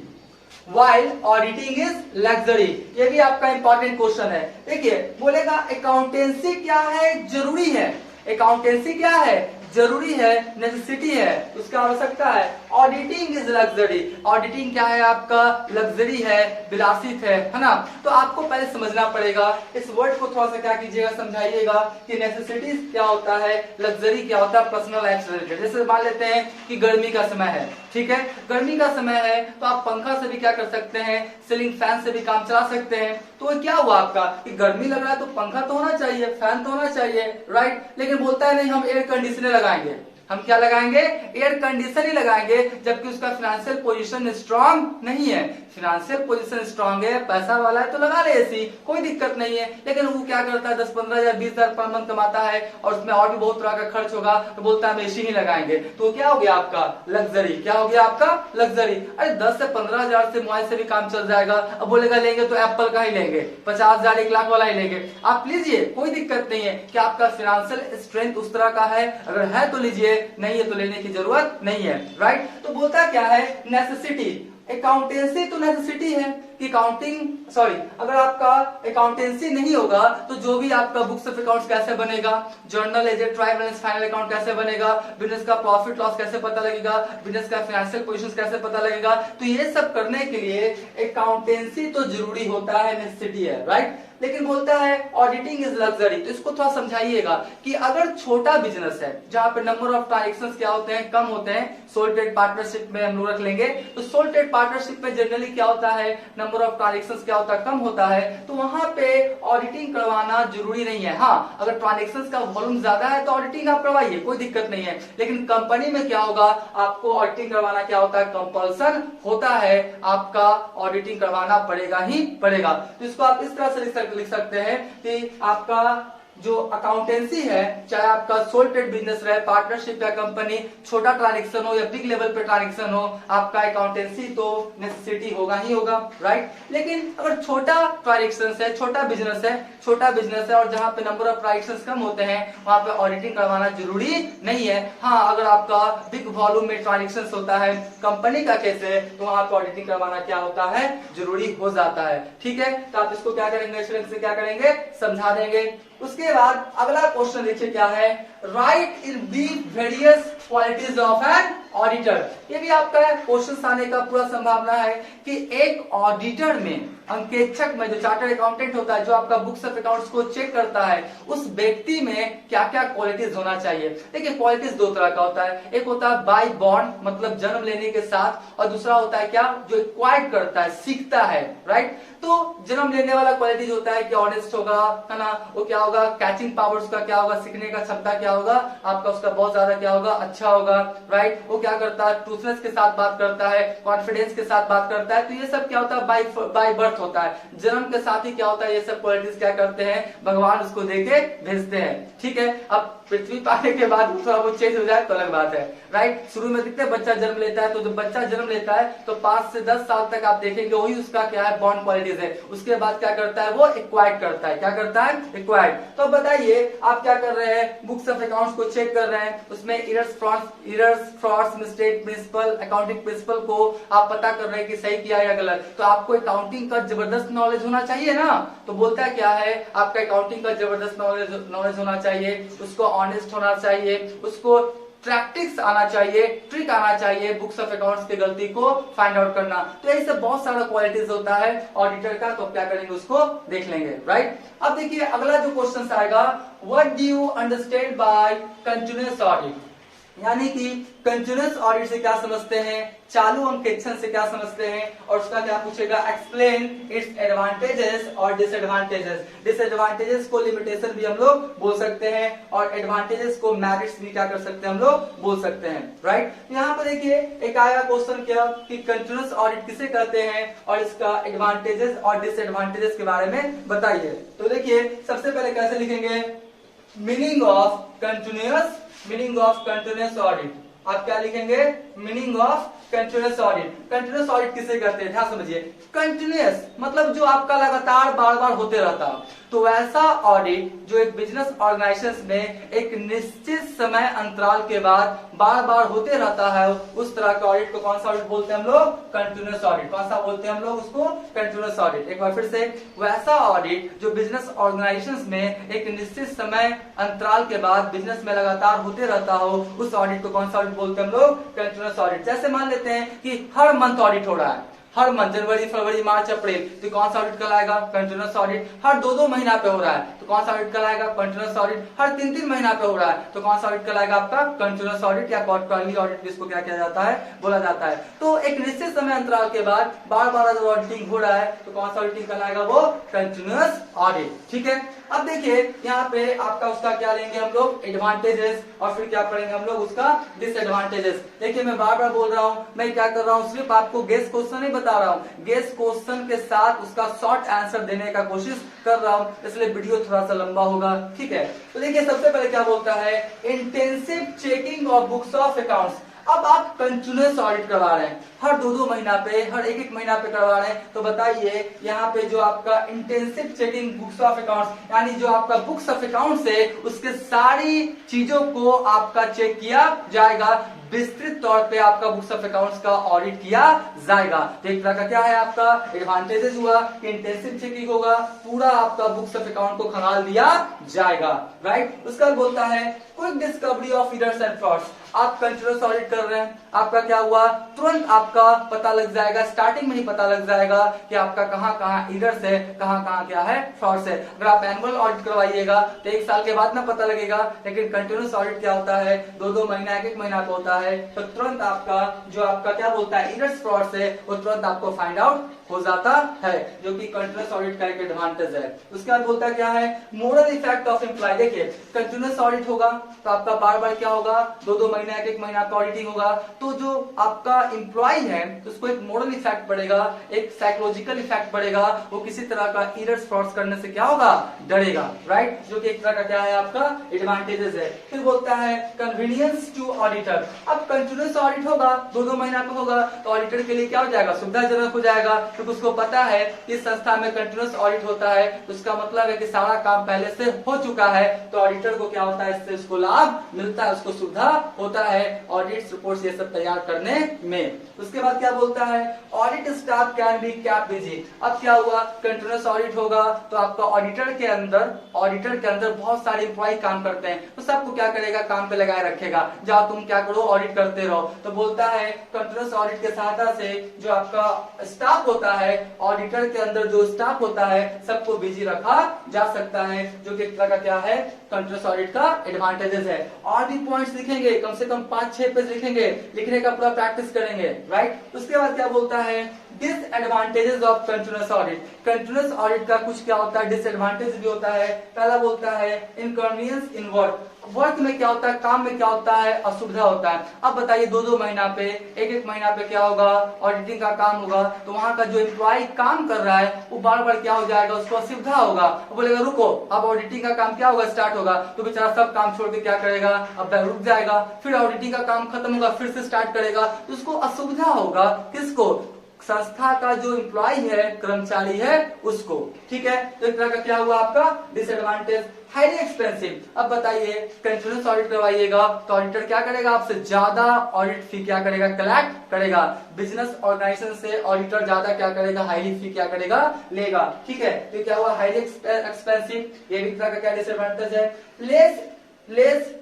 while auditing is luxury. ये भी आपका इंपॉर्टेंट क्वेश्चन है। देखिए बोलेगा अकाउंटेंसी क्या है, जरूरी है। अकाउंटेंसी क्या है, जरूरी है, नेसेसिटी है, उसका आवश्यकता है। ऑडिटिंग इज लग्जरी, ऑडिटिंग क्या है आपका, लग्जरी है, विलासित है ना। तो आपको पहले समझना पड़ेगा, इस वर्ड को थोड़ा सा क्या कीजिएगा, समझाइएगा कि नेसेसिटी क्या होता है, लग्जरी क्या होता है, पर्सनल लाइफ से रिलेटेड। जैसे मान लेते हैं कि गर्मी का समय है, ठीक है, गर्मी का समय है तो आप पंखा से भी क्या कर सकते हैं, सीलिंग फैन से भी काम चला सकते हैं। तो क्या हुआ आपका कि गर्मी लग रहा है तो पंखा तो होना चाहिए, फैन तो होना चाहिए, राइट। लेकिन बोलता है नहीं, हम एयर कंडीशनर लगाएंगे, हम क्या लगाएंगे, एयर कंडीशन ही लगाएंगे, जबकि उसका फाइनेंशियल पोजीशन स्ट्रांग नहीं है। फाइनेंशियल पोजीशन स्ट्रांग है, पैसा वाला है तो लगा ले एसी, कोई दिक्कत नहीं है। लेकिन वो क्या करता है, 10-15 हजार 20 हजार पर मंथ कमाता है और उसमें और भी बहुत तरह का खर्च होगा, तो बोलता है हम एसी ही लगाएंगे। तो क्या हो गया आपका, लग्जरी। क्या हो गया आपका, लग्जरी। अरे 10 से 15 हजार से मोबाइल से भी काम चल जाएगा। अब बोलेगा लेंगे तो एप्पल का ही लेंगे, 50 हजार 1 लाख वाला ही लेंगे। आप लीजिए, कोई दिक्कत नहीं है कि आपका फाइनेंशियल स्ट्रेंथ उस तरह का है, अगर है तो लीजिए, नहीं है तो लेने की जरूरत नहीं है, राइट। तो बोलता क्या है, नेसेसिटी। अकाउंटेंसी तो नेसेसिटी है कि अगर आपका अकाउंटेंसी नहीं होगा तो जो भी आपका बुक्स ऑफ अकाउंट्स कैसे बनेगा, journal ledger trial balance final account कैसे बनेगा, बिजनेस का प्रॉफिट लॉस कैसे पता लगेगा, बिजनेस का फाइनेंशियल पोजीशन कैसे पता लगेगा। तो ये सब करने के लिए अकाउंटेंसी तो जरूरी होता है, नेसेसिटी है, राइट। लेकिन बोलता है ऑडिटिंग इज लग्जरी। तो इसको थोड़ा समझाइएगा कि अगर छोटा बिजनेस है जहां पे नंबर ऑफ ट्रांजैक्शंस क्या होते हैं, कम होते हैं, सोल ट्रेड पार्टनरशिप में हम लोग रख लेंगे, तो सोल ट्रेड पार्टनरशिप में जनरली क्या होता है, नंबर ऑफ ट्रांजैक्शंस क्या होता है, कम होता है, तो वहां पे ऑडिटिंग करवाना जरूरी नहीं है। हाँ, अगर ट्रांजैक्शंस का वॉल्यूम ज्यादा है तो ऑडिटिंग आप करवाइए, कोई दिक्कत नहीं है। लेकिन कंपनी में क्या होगा, आपको ऑडिटिंग करवाना क्या होता है, कंपल्सन होता है, आपका ऑडिटिंग करवाना पड़ेगा ही पड़ेगा। तो इसको आप इस तरह से लिख सकते हैं कि आपका जो अकाउंटेंसी है, चाहे आपका सोल ट्रेड बिजनेस रहे, पार्टनरशिप या कंपनी, छोटा ट्रांजैक्शन हो या बिग लेवल पे ट्रांजैक्शन हो, आपका अकाउंटेंसी तो नेसेसिटी होगा ही होगा, राइट। लेकिन अगर छोटा ट्रांजैक्शन है, छोटा बिजनेस है और जहां पे नंबर ऑफ ट्रांजैक्शंस कम होते हैं वहां पे ऑडिटिंग करवाना जरूरी नहीं है। हाँ, अगर आपका बिग वॉल्यूम में ट्रांजैक्शन होता है, कंपनी का केस है, तो वहां पे ऑडिटिंग करवाना क्या होता है, जरूरी हो जाता है, ठीक है। तो आप इसको क्या करेंगे, से क्या करेंगे, समझा देंगे। उसके बाद अगला क्वेश्चन देखिए क्या है, right in brief various qualities of an auditor. ये भी आपका क्वेश्चन आने का पूरा संभावना है कि एक ऑडिटर में, अंकेक्षक में, जो चार्टर्ड अकाउंटेंट होता है, जो आपका बुक्स ऑफ अकाउंट्स को चेक करता है, उस व्यक्ति में क्या क्या क्वालिटीज होना चाहिए। देखिए क्वालिटीज दो तरह का होता है, एक होता है बाय बॉर्न, मतलब जन्म लेने के साथ, और दूसरा होता है क्या, जो एक्वायर्ड करता है, सीखता है, राइट। तो जन्म लेने वाला क्वालिटीज होता है कि ऑनेस्ट होगा, है ना, वो क्या होगा, कैचिंग पावर्स का क्या होगा, सीखने का क्षमता क्या होगा आपका, उसका बहुत ज्यादा क्या होगा, अच्छा होगा, राइट। वो क्या करता है, ट्रूथनेस के साथ बात करता है, कॉन्फिडेंस के साथ बात करता है। तो ये सब क्या होता है, बाय बर्थ होता है, जन्म के साथ ही क्या होता है, ये सब क्वालिटीज क्या करते हैं, भगवान उसको देके भेजते हैं, ठीक है। अब पृथ्वी पाने के बाद थोड़ा वो चेंज हो जाए तो अलग बात है, राइट। शुरू में दिखते बच्चा जन्म लेता है, तो जब बच्चा जन्म लेता है तो 5 से 10 साल तक आप देखेंगे वही उसका क्या है, बॉर्न क्वालिटीज है। उसके बाद क्या करता है, वो एक्वायर्ड करता है, क्या करता है, एक्वायर्ड। तो बताइए आप क्या कर रहे हैं, बुक्स ऑफ अकाउंट्स को चेक कर रहे हैं, उसमें errors, frauds, mistake, principle, accounting principle को आप पता कर रहे हैं कि सही किया या गलत। तो आपको अकाउंटिंग का जबरदस्त नॉलेज होना चाहिए ना। तो बोलता है क्या है, आपका अकाउंटिंग का जबरदस्त नॉलेज होना चाहिए, उसको ऑनेस्ट होना चाहिए, उसको टैक्टिक्स आना चाहिए, ट्रिक आना चाहिए, बुक्स ऑफ अकाउंट्स की गलती को फाइंड आउट करना। तो यही सब बहुत सारा क्वालिटीज होता है ऑडिटर का। तो क्या करेंगे, उसको देख लेंगे, राइट। अब देखिए अगला जो क्वेश्चन आएगा, what do you understand by continuous audit. यानी कि कंटिन्यूअस ऑडिट से क्या समझते हैं, चालू अंकेक्षण से क्या समझते हैं, और उसका क्या पूछेगा, एक्सप्लेन इट्स एडवांटेजेस और डिसएडवांटेजेस। डिसएडवांटेजेस को लिमिटेशन भी हम लोग बोल सकते हैं और एडवांटेजेस को मेरिट्स भी क्या कर सकते हैं हम लोग बोल सकते हैं, राइट। यहाँ पर देखिए एक आया क्वेश्चन क्या कि कंटिन्यूअस ऑडिट किसे कहते हैं और इसका एडवांटेजेस और डिसएडवांटेजेस के बारे में बताइए। तो देखिए सबसे पहले कैसे लिखेंगे, मीनिंग ऑफ कंटिन्यूअस ऑडिट। आप क्या लिखेंगे, meaning of continuous audit. Continuous audit किसे कहते हैं, ध्यान समझिए। कंटिन्यूअस मतलब जो आपका लगातार बार बार होते रहता, तो ऐसा ऑडिट जो एक बिजनेस ऑर्गेनाइजेशन में एक निश्चित समय अंतराल के बाद बार बार होते रहता है, उस तरह का ऑडिट को कौन सा ऑडिट बोलते हैं हम लोग, कंटिन्यूअस ऑडिट। कौन सा बोलते हैं हम लोग उसको, कंटिन्यूअस ऑडिट। एक बार फिर से, वैसा ऑडिट जो बिजनेस ऑर्गेनाइजेशन में एक निश्चित समय अंतराल के बाद बिजनेस में लगातार होते रहता हो, उस ऑडिट को कौन सा ऑडिट बोलते हैं हम लोग, कंटिन्यूअस ऑडिट। जैसे मान लेते हैं कि हर मंथ ऑडिट हो रहा है, हर मंथ जनवरी फरवरी मार्च अप्रैल, तो कौन सा ऑडिट कहलाएगा, कंटिन्यूअस ऑडिट। हर 2-2 महीना पे हो रहा है तो कौन सा ऑडिट कहलाएगा, कंटिन्यूअस ऑडिट। हर 3-3 महीना पे हो रहा है तो कौन सा ऑडिट कहलाएगा आपका, कंटिन्यूअस ऑडिट या क्वार्टरली ऑडिट जिसको क्या किया जाता है, बोला जाता है। तो एक निश्चित समय अंतराल के बाद बार बार अगर ऑडिटिंग हो रहा है तो कौन सा ऑडिटिंग कहलाएगा, वो कंटिन्यूअस ऑडिट, ठीक है। अब देखिए यहाँ पे आपका उसका क्या लेंगे हम लोग, एडवांटेजेस, और फिर क्या पढ़ेंगे हम लोग उसका डिसएडवांटेजेस। देखिए मैं बार बार बोल रहा हूँ, मैं क्या कर रहा हूँ, सिर्फ आपको गेस क्वेश्चन नहीं बता रहा हूँ, गेस क्वेश्चन के साथ उसका शॉर्ट आंसर देने का कोशिश कर रहा हूँ, इसलिए वीडियो थोड़ा सा लंबा होगा, ठीक है। तो देखिए सबसे पहले क्या बोलता है, intensive checking of books of accounts. अब आप कंटिन्यूअस ऑडिट करवा रहे हैं, हर 2-2 महीना पे, हर 1-1 महीना पे करवा रहे हैं, तो बताइए यहाँ पे जो आपका intensive checking books of accounts, यानी जो आपका बुक्स ऑफ अकाउंट्स है उसके सारी चीजों को आपका चेक किया जाएगा, विस्तृत तौर पे आपका बुक्स ऑफ अकाउंट्स का ऑडिट किया जाएगा। तो एक तरह का क्या है आपका एडवांटेजेस हुआ कि इंटेंसिव चेकिंग होगा, पूरा आपका बुक्स ऑफ अकाउंट को खंगाल दिया जाएगा, राइट। उसका बोलता है quick discovery of errors and frauds. आप कंटिन्यूअस ऑडिट कर रहे हैं, आपका क्या हुआ, तुरंत आपका पता लग जाएगा, स्टार्टिंग में ही पता लग जाएगा कि आपका कहाँ कहाँ एरर्स है, कहाँ कहाँ क्या है, फ्रॉड्स है। अगर आप एनुअल ऑडिट करवाइएगा तो 1 साल के बाद ना पता लगेगा, लेकिन कंटिन्यूअस ऑडिट क्या होता है, 2-2 महीना 1-1 महीना का होता है, तो तुरंत आपका जो आपका क्या बोलता है एरर्स फ्रॉड्स है वो तुरंत आपको फाइंड आउट हो जाता है, जो कि कंटिन्यूअस ऑडिट का एक एडवांटेज है। उसके बाद बोलता क्या है, मोरल इफेक्ट ऑफ एम्प्लॉय। देखिए कंटिन्यूअस ऑडिट होगा तो आपका बार बार क्या होगा, 2-2 महीना 1-1 महीना का ऑडिटिंग होगा, तो जो आपका एम्प्लॉय है उसको एक मोरल इफेक्ट पड़ेगा, एक साइकोलॉजिकल इफेक्ट पड़ेगा, वो किसी तरह का एरर्स फ्रॉड्स करने से क्या होगा, डरेगा, राइट, जो कि एक तरह का क्या है आपका एडवांटेजेस है। फिर बोलता है कन्वीनियंस टू ऑडिटर। अब कंटिन्यूअस ऑडिट होगा, 2-2 महीना का होगा, तो ऑडिटर के लिए क्या हो जाएगा, सुविधाजनक हो जाएगा, क्योंकि उसको पता है कि इस संस्था में कंटिन्यूअस ऑडिट होता है, तो उसका मतलब है कि सारा काम पहले से हो चुका है, तो ऑडिटर को क्या होता है, इससे उसको लाभ मिलता है, उसको सुविधा होता है ऑडिट रिपोर्ट ये सब तैयार करने में। उसके बाद क्या बोलता है, audit staff can be kept busy. अब क्या हुआ, कंटिन्यूअस ऑडिट होगा तो आपका ऑडिटर के अंदर बहुत सारे एम्प्लॉय काम करते हैं, तो सबको क्या करेगा, काम पे लगाए रखेगा, जाओ तुम क्या करो, ऑडिट करते रहो। तो बोलता है कंटिन्यूअस ऑडिट के सहायता से जो आपका स्टाफ होता है, ऑडिटर के अंदर जो स्टाफ होता है, सबको बिजी रखा जा सकता है, जो कि एक तरह का क्या है, कंटिन्यूअस ऑडिट का एडवांटेजेस है। और भी पॉइंट्स लिखेंगे, कम से कम 5-6 पेज लिखेंगे, लिखने का पूरा प्रैक्टिस करेंगे, राइट। उसके बाद क्या बोलता है, disadvantages of continuous audit. Continuous audit का कुछ क्या होता है, डिसएडवांटेज भी होता है। पहला बोलता है इनकन्वीनियंस इन वर्क में क्या होता है, काम में क्या होता है, असुविधा होता है। अब बताइए 2-2 महीना पे, 1-1 महीना पे क्या होगा, ऑडिटिंग का काम होगा, तो वहां का जो एम्प्लॉय काम कर रहा है वो बार बार क्या हो जाएगा, उसको असुविधा होगा, वो बोलेगा रुको, अब ऑडिटिंग का काम क्या होगा, स्टार्ट होगा, तो बेचारा सब काम छोड़ के क्या करेगा, अब रुक जाएगा, फिर ऑडिटिंग का काम खत्म होगा, फिर से स्टार्ट करेगा, तो उसको असुविधा होगा, किसको, संस्था का जो एम्प्लॉय है, कर्मचारी है, उसको, ठीक है। तो एक तरह का क्या हुआ आपका डिसएडवांटेज। Highly expensive. अब बताइए कंटिन्यूअस ऑडिट करवाइएगा तो ऑडिटर क्या करेगा, आपसे ज्यादा ऑडिट फी क्या करेगा, कलेक्ट करेगा। बिजनेस ऑर्गेनाइजेशन से ऑडिटर ज्यादा क्या करेगा, हाईली फी क्या करेगा, लेगा, ठीक है। तो क्या हुआ, हाईली एक्सपेंसिव, ये भी तरह का क्या डिसएडवांटेज है। Less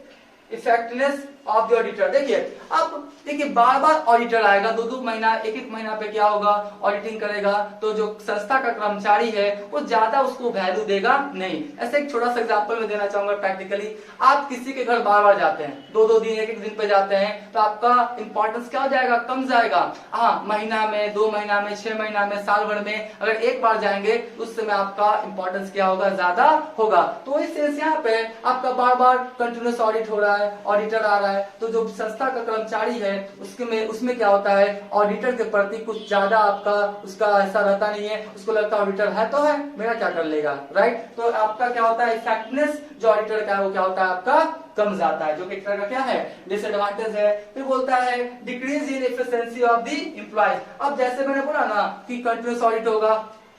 effectiveness of the auditor. देखिए अब देखिए बार बार ऑडिटर आएगा, 2-2 महीना 1-1 महीना पे क्या होगा ऑडिटिंग करेगा, तो जो संस्था का कर्मचारी है वो ज्यादा उसको वैल्यू देगा नहीं। ऐसे एक छोटा सा एग्जांपल मैं देना चाहूंगा प्रैक्टिकली। आप किसी के घर बार बार जाते हैं, 2-2 दिन 1-1 दिन पे जाते हैं, तो आपका इंपॉर्टेंस क्या हो जाएगा, कम जाएगा। हाँ, महीना में, 2 महीना में, 6 महीना में, साल भर में अगर एक बार जाएंगे उस समय आपका इंपॉर्टेंस क्या होगा, ज्यादा होगा। तो इस सेंस यहाँ पे आपका बार बार कंटिन्यूस ऑडिट हो रहा है, ऑडिटर आ रहा है, तो जो संस्था का कर्मचारी है उसमें क्या होता है, ऑडिटर के प्रति कुछ ज्यादा आपका उसका ऐसा रहता नहीं है, उसको लगता है ऑडिटर है तो है, मेरा क्या कर लेगा, राइट। तो आपका क्या होता है, इफेक्टिवनेस जो ऑडिटर का है वो क्या होता है, आपका कम जाता है, जो कि एक तरह का क्या है, डिसएडवांटेज है। फिर बोलता है decrease in efficiency of the employees. अब जैसे मैंने बोला ना कि कंटिन्यूस ऑडिट होगा,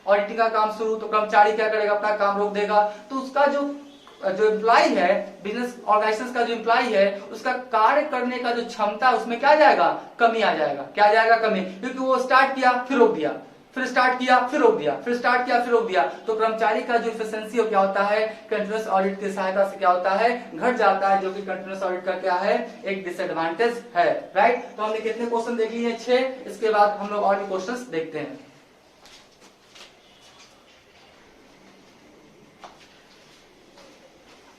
ऑडिटिंग का काम शुरू, तो कर्मचारी क्या करेगा, अपना काम रोक देगा, तो उसका जो एम्प्लॉय है, बिजनेस ऑर्गेनाइजेशन का जो एम्प्लॉय है, उसका कार्य करने का जो क्षमता है उसमें क्या जाएगा, कमी आ जाएगा। क्या जाएगा, कमी, क्योंकि वो स्टार्ट किया फिर रोक दिया, फिर स्टार्ट किया फिर रोक दिया, फिर स्टार्ट किया फिर रोक दिया। तो कर्मचारी का जो एफिशिएंसी क्या होता है, कंटिन्यूअस ऑडिट की सहायता से क्या होता है, घट जाता है, जो कि कंटिन्यूअस ऑडिट का क्या है, एक डिसएडवांटेज है, राइट। तो हमने कितने क्वेश्चन देख लिए, 6। इसके बाद हम लोग और भी क्वेश्चन देखते हैं।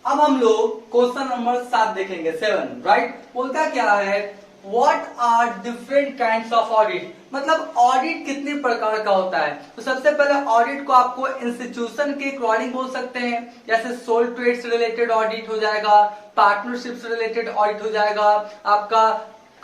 अब हम लोग क्वेश्चन नंबर 7 देखेंगे, 7, राइट। बोलता क्या है, what are different kinds of audit, मतलब ऑडिट कितने प्रकार का होता है। तो सबसे पहले ऑडिट को आपको इंस्टीट्यूशन के अकॉर्डिंग बोल सकते हैं, जैसे सोल ट्रेड से रिलेटेड ऑडिट हो जाएगा, पार्टनरशिप से रिलेटेड ऑडिट हो जाएगा, आपका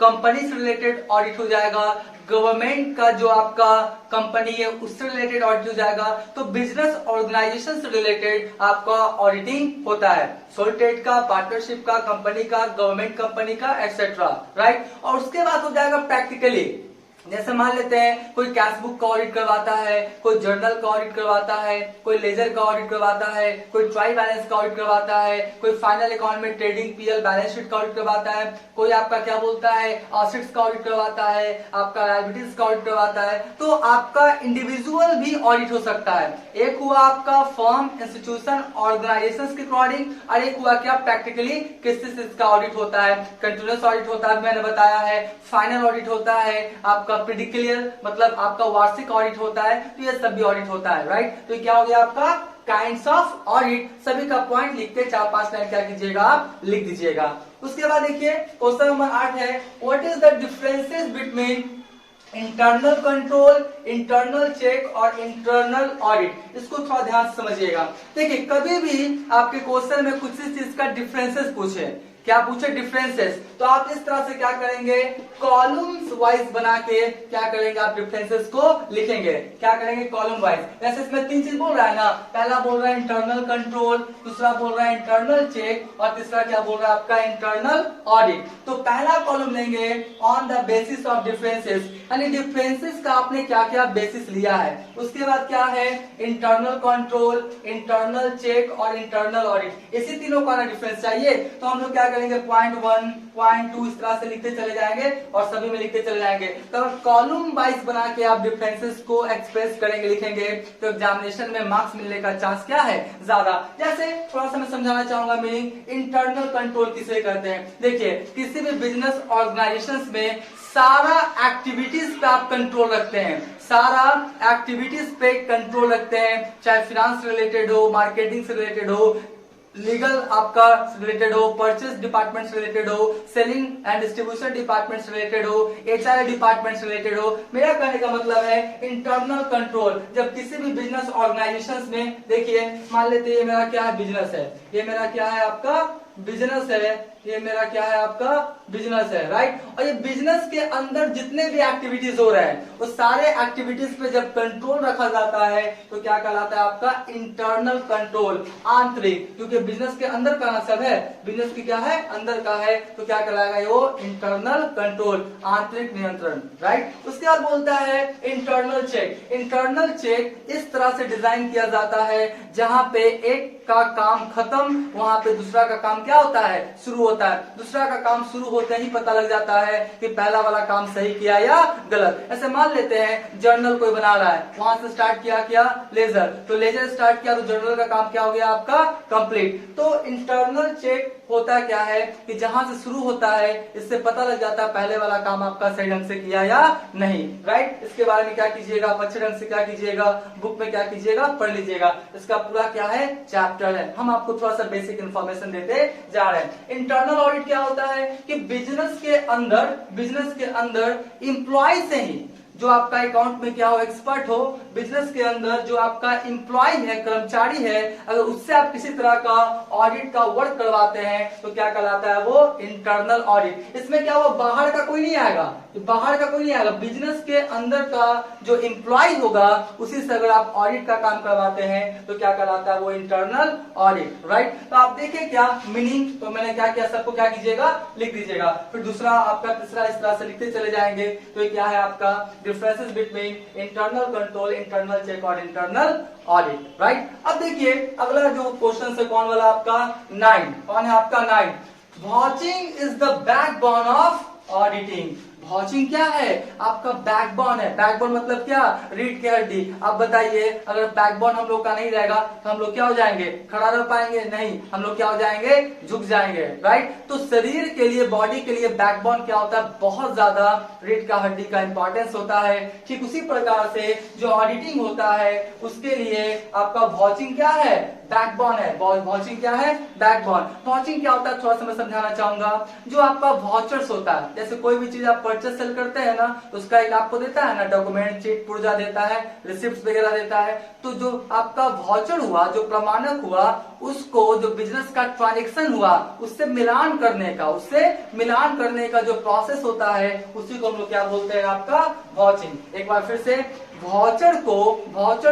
कंपनी से रिलेटेड ऑडिट हो जाएगा, गवर्नमेंट का जो आपका कंपनी है उससे रिलेटेड ऑडिट हो जाएगा। तो बिजनेस ऑर्गेनाइजेशन से रिलेटेड आपका ऑडिटिंग होता है, सोल ट्रेड का, पार्टनरशिप का, कंपनी का, गवर्नमेंट कंपनी का, एक्सेट्रा, राइट। और उसके बाद हो जाएगा प्रैक्टिकली, जैसे मान लेते हैं कोई कैश बुक का ऑडिट करवाता है, कोई जर्नल का ऑडिट करवाता है, कोई लेजर का ऑडिट करवाता है, कोई ट्राई बैलेंस का ऑडिट करवाता है, कोई फाइनल अकाउंट में ट्रेडिंग पीएल बैलेंस शीट का ऑडिट करवाता है, कोई आपका क्या बोलता है असेट्स का ऑडिट करवाता है, आपका लायबिलिटीज का ऑडिट करवाता है। तो आपका इंडिविजुअल भी ऑडिट हो सकता है। एक हुआ आपका फर्म, इंस्टीट्यूशन, ऑर्गेनाइजेशन के अकॉर्डिंग, और एक हुआ क्या प्रैक्टिकली किस का ऑडिट होता है, कंटिन्यूअस ऑडिट होता है, मैंने बताया है, फाइनल ऑडिट होता है, आपका प्रेडिक्लियर मतलब आपका वार्षिक ऑडिट होता है। तो ये सब भी ऑडिट होता है, राइट। तो क्या हो गया आपका काइंड्स ऑफ ऑडिट। सभी का पॉइंट लिख के 4-5 लाइन क्या कीजिएगा, आप लिख दीजिएगा। उसके बाद देखिए क्वेश्चन नंबर 8 है, what is the differences between internal control, internal check और इंटरनल ऑडिट। इसको थोड़ा ध्यान से समझिएगा। देखिए कभी भी आपके क्वेश्चन में कुछ इस चीज का डिफरेंसेस पूछे, क्या पूछे, डिफरेंसेस, तो आप इस तरह से क्या करेंगे, कॉलम्स वाइज बना के क्या करेंगे, आप डिफरेंसेस को लिखेंगे। क्या करेंगे, कॉलम वाइज। जैसे इसमें 3 चीज बोल रहा है ना, पहला बोल रहा है इंटरनल कंट्रोल, दूसरा बोल रहा है इंटरनल चेक, और तीसरा क्या बोल रहा है आपका इंटरनल ऑडिट। तो पहला कॉलम लेंगे on the basis of differences, यानी डिफरेंसेस का आपने क्या क्या बेसिस लिया है। उसके बाद क्या है, इंटरनल कंट्रोल, इंटरनल चेक और इंटरनल ऑडिट। इसी तीनों का ना डिफरेंस चाहिए, तो हम लोग क्या करेंगे, पॉइंट 1, पॉइंट 2 इस तरह से लिखते चले जाएंगे और सभी में लिखते चले जाएंगे। तो कॉलम वाइज बना के आप डिफरेंसेस को एक्सप्रेस करेंगे, लिखेंगे, तो एग्जामिनेशन में मार्क्स मिलने का चांस क्या है, ज्यादा। जैसे थोड़ा सा मैं समझाना चाहूंगा मीनिंग, इंटरनल कंट्रोल किसे कहते हैं। देखिए किसी भी बिजनेस ऑर्गेनाइजेशन में सारा एक्टिविटीज पे आप कंट्रोल रखते हैं, सारा एक्टिविटीज पे कंट्रोल रखते हैं, चाहे फाइनेंस रिलेटेड हो, मार्केटिंग से रिलेटेड हो, लीगल आपका रिलेटेड हो, परचेज डिपार्टमेंट से रिलेटेड हो, सेलिंग एंड डिस्ट्रीब्यूशन डिपार्टमेंट से रिलेटेड हो, एचआर डिपार्टमेंट से रिलेटेड हो। मेरा कहने का मतलब है इंटरनल कंट्रोल जब किसी भी बिजनेस ऑर्गेनाइजेशन में, देखिए मान लेते ये मेरा क्या है, बिजनेस है, ये मेरा क्या है आपका बिजनेस है, ये मेरा क्या है आपका बिजनेस है, राइट। और ये बिजनेस के अंदर जितने भी एक्टिविटीज हो रहे हैं वो सारे एक्टिविटीज पे जब कंट्रोल रखा जाता है तो क्या कहलाता है आपका इंटरनल कंट्रोल, आंतरिक, क्योंकि बिजनेस के अंदर का सब है, बिजनेस की क्या है, अंदर का है, तो क्या कहलाएगा वो इंटरनल कंट्रोल, आंतरिक नियंत्रण, राइट। उसके बाद बोलता है इंटरनल चेक। इंटरनल चेक इस तरह से डिजाइन किया जाता है जहां पे एक का काम खत्म, वहां पे दूसरा का काम क्या होता है, शुरू होता है। दूसरा का काम शुरू होते ही पता लग जाता है कि पहला वाला काम सही किया या गलत। ऐसे मान लेते हैं जर्नल कोई बना रहा है, वहां से स्टार्ट किया लेजर, तो लेजर स्टार्ट किया तो जर्नल का काम क्या हो गया आपका, कंप्लीट। तो इंटरनल चेक होता क्या है कि जहां से शुरू होता है इससे पता लग जाता है पहले वाला काम आपका सही ढंग से किया या नहीं, राइट। इसके बारे में क्या कीजिएगा, अच्छे ढंग से क्या कीजिएगा, बुक में क्या कीजिएगा, पढ़ लीजिएगा। इसका पूरा क्या है, चैप्टर है। हम आपको थोड़ा सा बेसिक इन्फॉर्मेशन देते जा रहे हैं। इंटरनल ऑडिट क्या होता है कि बिजनेस के अंदर इंप्लॉय से ही जो आपका अकाउंट में क्या हो, एक्सपर्ट हो, बिजनेस के अंदर जो आपका एम्प्लॉय है, कर्मचारी है, अगर उससे आप किसी तरह का ऑडिट का वर्क करवाते हैं तो क्या कहलाता है, वो इंटरनल ऑडिट। इसमें क्या वो बाहर का कोई नहीं आएगा, बिजनेस के अंदर का जो एम्प्लॉय होगा उसी से अगर आप ऑडिट का काम करवाते हैं तो क्या कहलाता है, वो इंटरनल ऑडिट, राइट। तो आप देखिए क्या मीनिंग, तो मैंने क्या किया, सबको क्या कीजिएगा, लिख दीजिएगा। फिर दूसरा आपका तीसरा इस तरह से लिखते चले जाएंगे। तो ये क्या है आपका, differences between internal control, internal check और internal audit, right। अब देखिए अगला जो क्वेश्चन है कौन वाला आपका 9, कौन है आपका 9, watching is the backbone of auditing. Watching क्या है, आपका बैकबोन है। बैकबोन मतलब क्या, रीढ़ की हड्डी। अब बताइए अगर बैकबोन हम लोग का नहीं रहेगा तो हम लोग क्या हो जाएंगे, खड़ा रह पाएंगे, नहीं, हम लोग क्या हो जाएंगे, झुक जाएंगे, राइट। तो शरीर के लिए, बॉडी के लिए बैकबोन क्या होता है, बहुत ज्यादा रीढ़ का हड्डी का इंपॉर्टेंस होता है। ठीक उसी प्रकार से जो ऑडिटिंग होता है उसके लिए आपका वॉचिंग क्या है, बैकबोन है। वॉचिंग क्या है, बैकबोन। वॉचिंग क्या होता है थोड़ा सा मैं समझाना चाहूंगा। जो आपका वॉचर्स होता है, जैसे कोई भी चीज आप परचेस सेल करते हैं ना, तो उसका एक आपको देता है ना डॉक्यूमेंट, चिट पुर्जा देता है, रिसिप्ट वगैरह देता है। तो जो आपका वॉचर हुआ, जो प्रमाणक हुआ, उसको जो बिजनेस का ट्रांजेक्शन हुआ उससे मिलान करने का जो प्रोसेस होता है उसी को हम लोग क्या बोलते हैं, आपका वॉचिंग। एक बार फिर से, वॉचर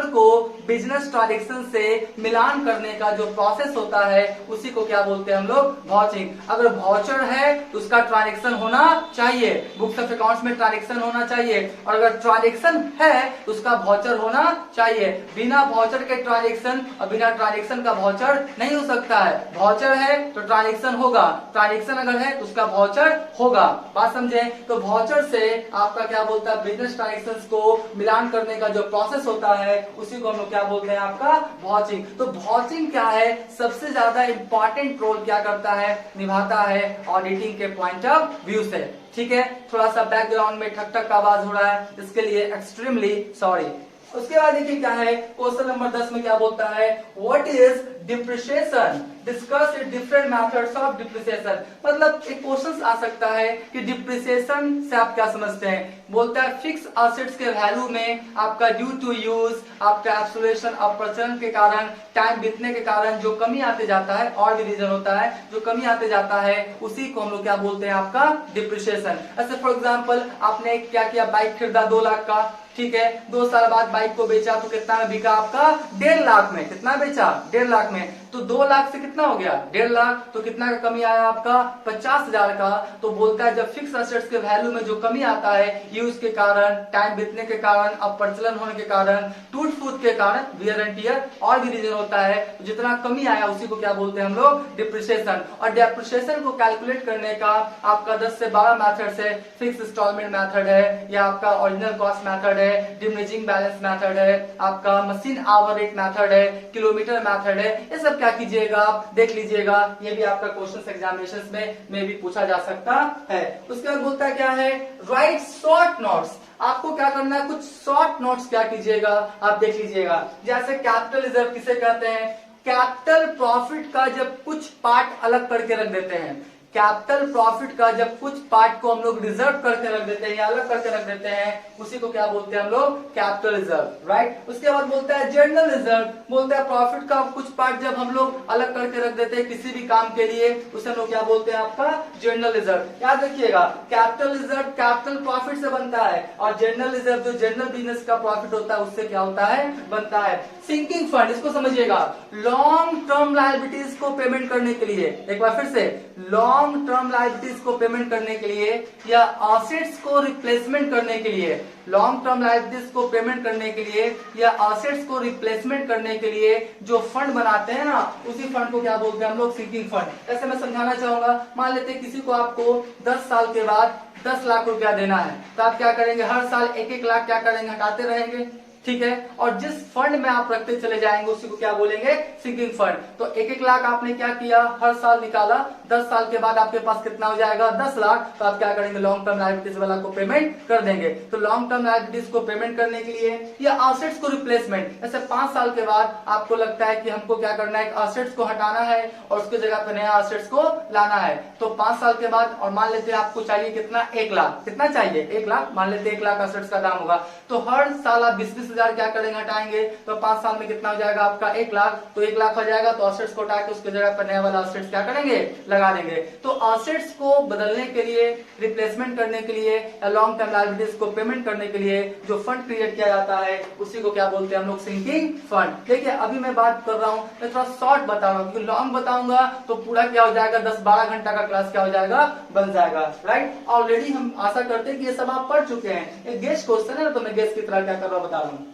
को बिजनेस ट्रांजेक्शन से मिलान करने का जो प्रोसेस होता है उसी को क्या बोलते हैं हम लोग, वॉचिंग। अगर वॉचर है तो उसका ट्रांजेक्शन होना चाहिए, बुक्स ऑफ अकाउंट्स में ट्रांजेक्शन होना चाहिए, और अगर ट्रांजेक्शन है तो उसका वॉचर होना चाहिए। बिना वॉचर के ट्रांजेक्शन और बिना ट्रांजेक्शन का वॉचर नहीं हो सकता है। वॉचर है तो ट्रांजेक्शन होगा, ट्रांजेक्शन अगर है तो उसका वॉचर होगा। बात समझे। तो वॉचर से आपका क्या बोलता है, बिजनेस ट्रांजेक्शन को मिलान करने का जो प्रोसेस होता है उसी को हम लोग क्या बोलते हैं, आपका वॉचिंग। तो वॉचिंग क्या है, सबसे ज्यादा इंपॉर्टेंट रोल क्या करता है, निभाता है ऑडिटिंग के पॉइंट ऑफ व्यू से। ठीक है, थोड़ा सा बैकग्राउंड में ठक ठक का आवाज हो रहा है, इसके लिए एक्सट्रीमली सॉरी। उसके बाद देखिए क्या है, क्वेश्चन नंबर 10 में क्या बोलता है, what is depreciation, discuss different methods of depreciation. मतलब एक क्वेश्चन आ सकता है कि डिप्रिसिएशन से आप क्या समझते हैं। बोलता है फिक्स एसेट्स के वैल्यू में आपका ड्यू टू यूज, आपका एब्सोल्यूशन और प्रचलन के कारण, टाइम बीतने के कारण जो कमी आते जाता है, और भी रीजन होता है जो कमी आते जाता है, उसी को हम लोग क्या बोलते हैं, आपका डिप्रिसिएशन। ऐसे फॉर एग्जाम्पल आपने क्या किया, बाइक खरीदा 2 लाख का, ठीक है, 2 साल बाद बाइक को बेचा तो कितना में बिका आपका, 1.5 लाख में। कितना बेचा, 1.5 लाख में। तो 2 लाख से कितना हो गया, 1.5 लाख, तो कितना का कमी आया आपका, 50,000 का। तो बोलता है जब फिक्स एसेट्स के वैल्यू में जो कमी आता है, यूज के कारण, टाइम बीतने के कारण, अप्रचलन होने के कारण, टूट फूट के कारण, वियर एंड टियर, और भी रीजन होता है, तो जितना कमी आया उसी को क्या बोलते हैं हम लोग, डिप्रिसिएशन। और डिप्रिसिएशन को कैलकुलेट करने का आपका 10 से 12 मेथड है। फिक्स इंस्टॉलमेंट मेथड है, या आपका ओरिजिनल कॉस्ट मेथड है, डिमिनिशिंग बैलेंस मेथड है, आपका मशीन आवर रेट मेथड है, किलोमीटर मेथड है। ये सब क्या कीजिएगा, आप देख लीजिएगा, ये भी आपका क्वेश्चन एग्जामिनेशन में भी पूछा जा सकता है। उसके बाद बोलता है क्या है, राइट शॉर्ट नोट्स। आपको क्या करना है, कुछ शॉर्ट नोट्स क्या कीजिएगा, आप देख लीजिएगा। जैसे कैपिटल रिजर्व किसे कहते हैं, कैपिटल प्रॉफिट का जब कुछ पार्ट अलग करके रख देते हैं, कैपिटल प्रॉफिट का जब कुछ पार्ट को हम लोग रिजर्व करके रख देते हैं या अलग करके रख देते हैं, उसी को क्या बोलते हैं हम लोग, कैपिटल रिजर्व, राइट। उसके बाद बोलता है जनरल रिजर्व। बोलता है प्रॉफिट का कुछ पार्ट जब हम लोग अलग करके रख देते हैं किसी भी काम के लिए, उसे हम लोग क्या बोलते हैं, आपका जनरल रिजर्व। याद रखिएगा, कैपिटल रिजर्व कैपिटल प्रॉफिट से बनता है, और जनरल रिजर्व जो जनरल बिजनेस का प्रॉफिट होता है उससे क्या होता है, बनता है। सिंकिंग फंड, इसको समझिएगा, लॉन्ग टर्म लायबिलिटीज को पेमेंट करने के लिए। एक बार फिर से, लॉन्ग टर्म लायबिलिटीज को पेमेंट करने के लिए या असेट्स को रिप्लेसमेंट करने के लिए, लॉन्ग टर्म लायबिलिटीज को पेमेंट करने के लिए या असेट्स को रिप्लेसमेंट करने के लिए जो फंड बनाते हैं ना, उसी फंड को क्या बोलते हैं हम लोग, सिंकिंग फंड। ऐसे मैं समझाना चाहूंगा, मान लेते हैं किसी को आपको 10 साल के बाद 10 लाख रुपया देना है, तो आप क्या करेंगे, हर साल 1-1 लाख क्या करेंगे, हटाते रहेंगे, ठीक है। और जिस फंड में आप रखते चले जाएंगे उसी को क्या बोलेंगे, सिंकिंग फंड। तो 1-1 लाख आपने क्या किया, हर साल निकाला, 10 साल के बाद आपके पास कितना हो जाएगा, 10 लाख। तो आप क्या करेंगे, लॉन्ग टर्म लायबिलिटीज वाला को पेमेंट कर देंगे। तो लॉन्ग टर्म लायबिलिटीज को पेमेंट करने के लिए या असेट्स को रिप्लेसमेंट, ऐसे 5 साल के बाद आपको लगता है कि हमको क्या करना है, असेट्स को हटाना है और उसकी जगह पे नया असेट्स को लाना है। तो 5 साल के बाद, और मान लेते हैं आपको चाहिए कितना, 1 लाख, कितना चाहिए, 1 लाख, मान लेते हैं 1 लाख असेट्स का दाम होगा। तो हर साल आप 20-20 हजार क्या करेंगे, हटाएंगे। तो 5 साल में कितना हो जाएगा आपका, 1 लाख। तो 1 लाख हो जाएगा, तो असेट्स को हटा के उसकी जगह पर नया वाला असेट्स क्या करेंगे, लगा देंगे। तो असेट्स को बदलने के लिए, रिप्लेसमेंट करने के लिए या लॉन्ग टर्म लायबिलिटीज को पेमेंट करने के लिए जो फंड क्रिएट किया जाता है उसी को क्या बोलते हैं हम लोग, सिंकिंग फंड। देखिए अभी मैं बात कर रहा हूँ, मैं थोड़ा शॉर्ट बता रहा हूँ, क्योंकि लॉन्ग बताऊंगा तो पूरा क्या हो जाएगा, 10-12 घंटा का क्लास क्या हो जाएगा, बन जाएगा, राइट। ऑलरेडी हम आशा करते हैं कि ये सब आप पढ़ चुके हैं। एक गेस क्वेश्चन है, तो मैं गेस की तरह क्या कर रहा हूँ, बता रहा हूँ।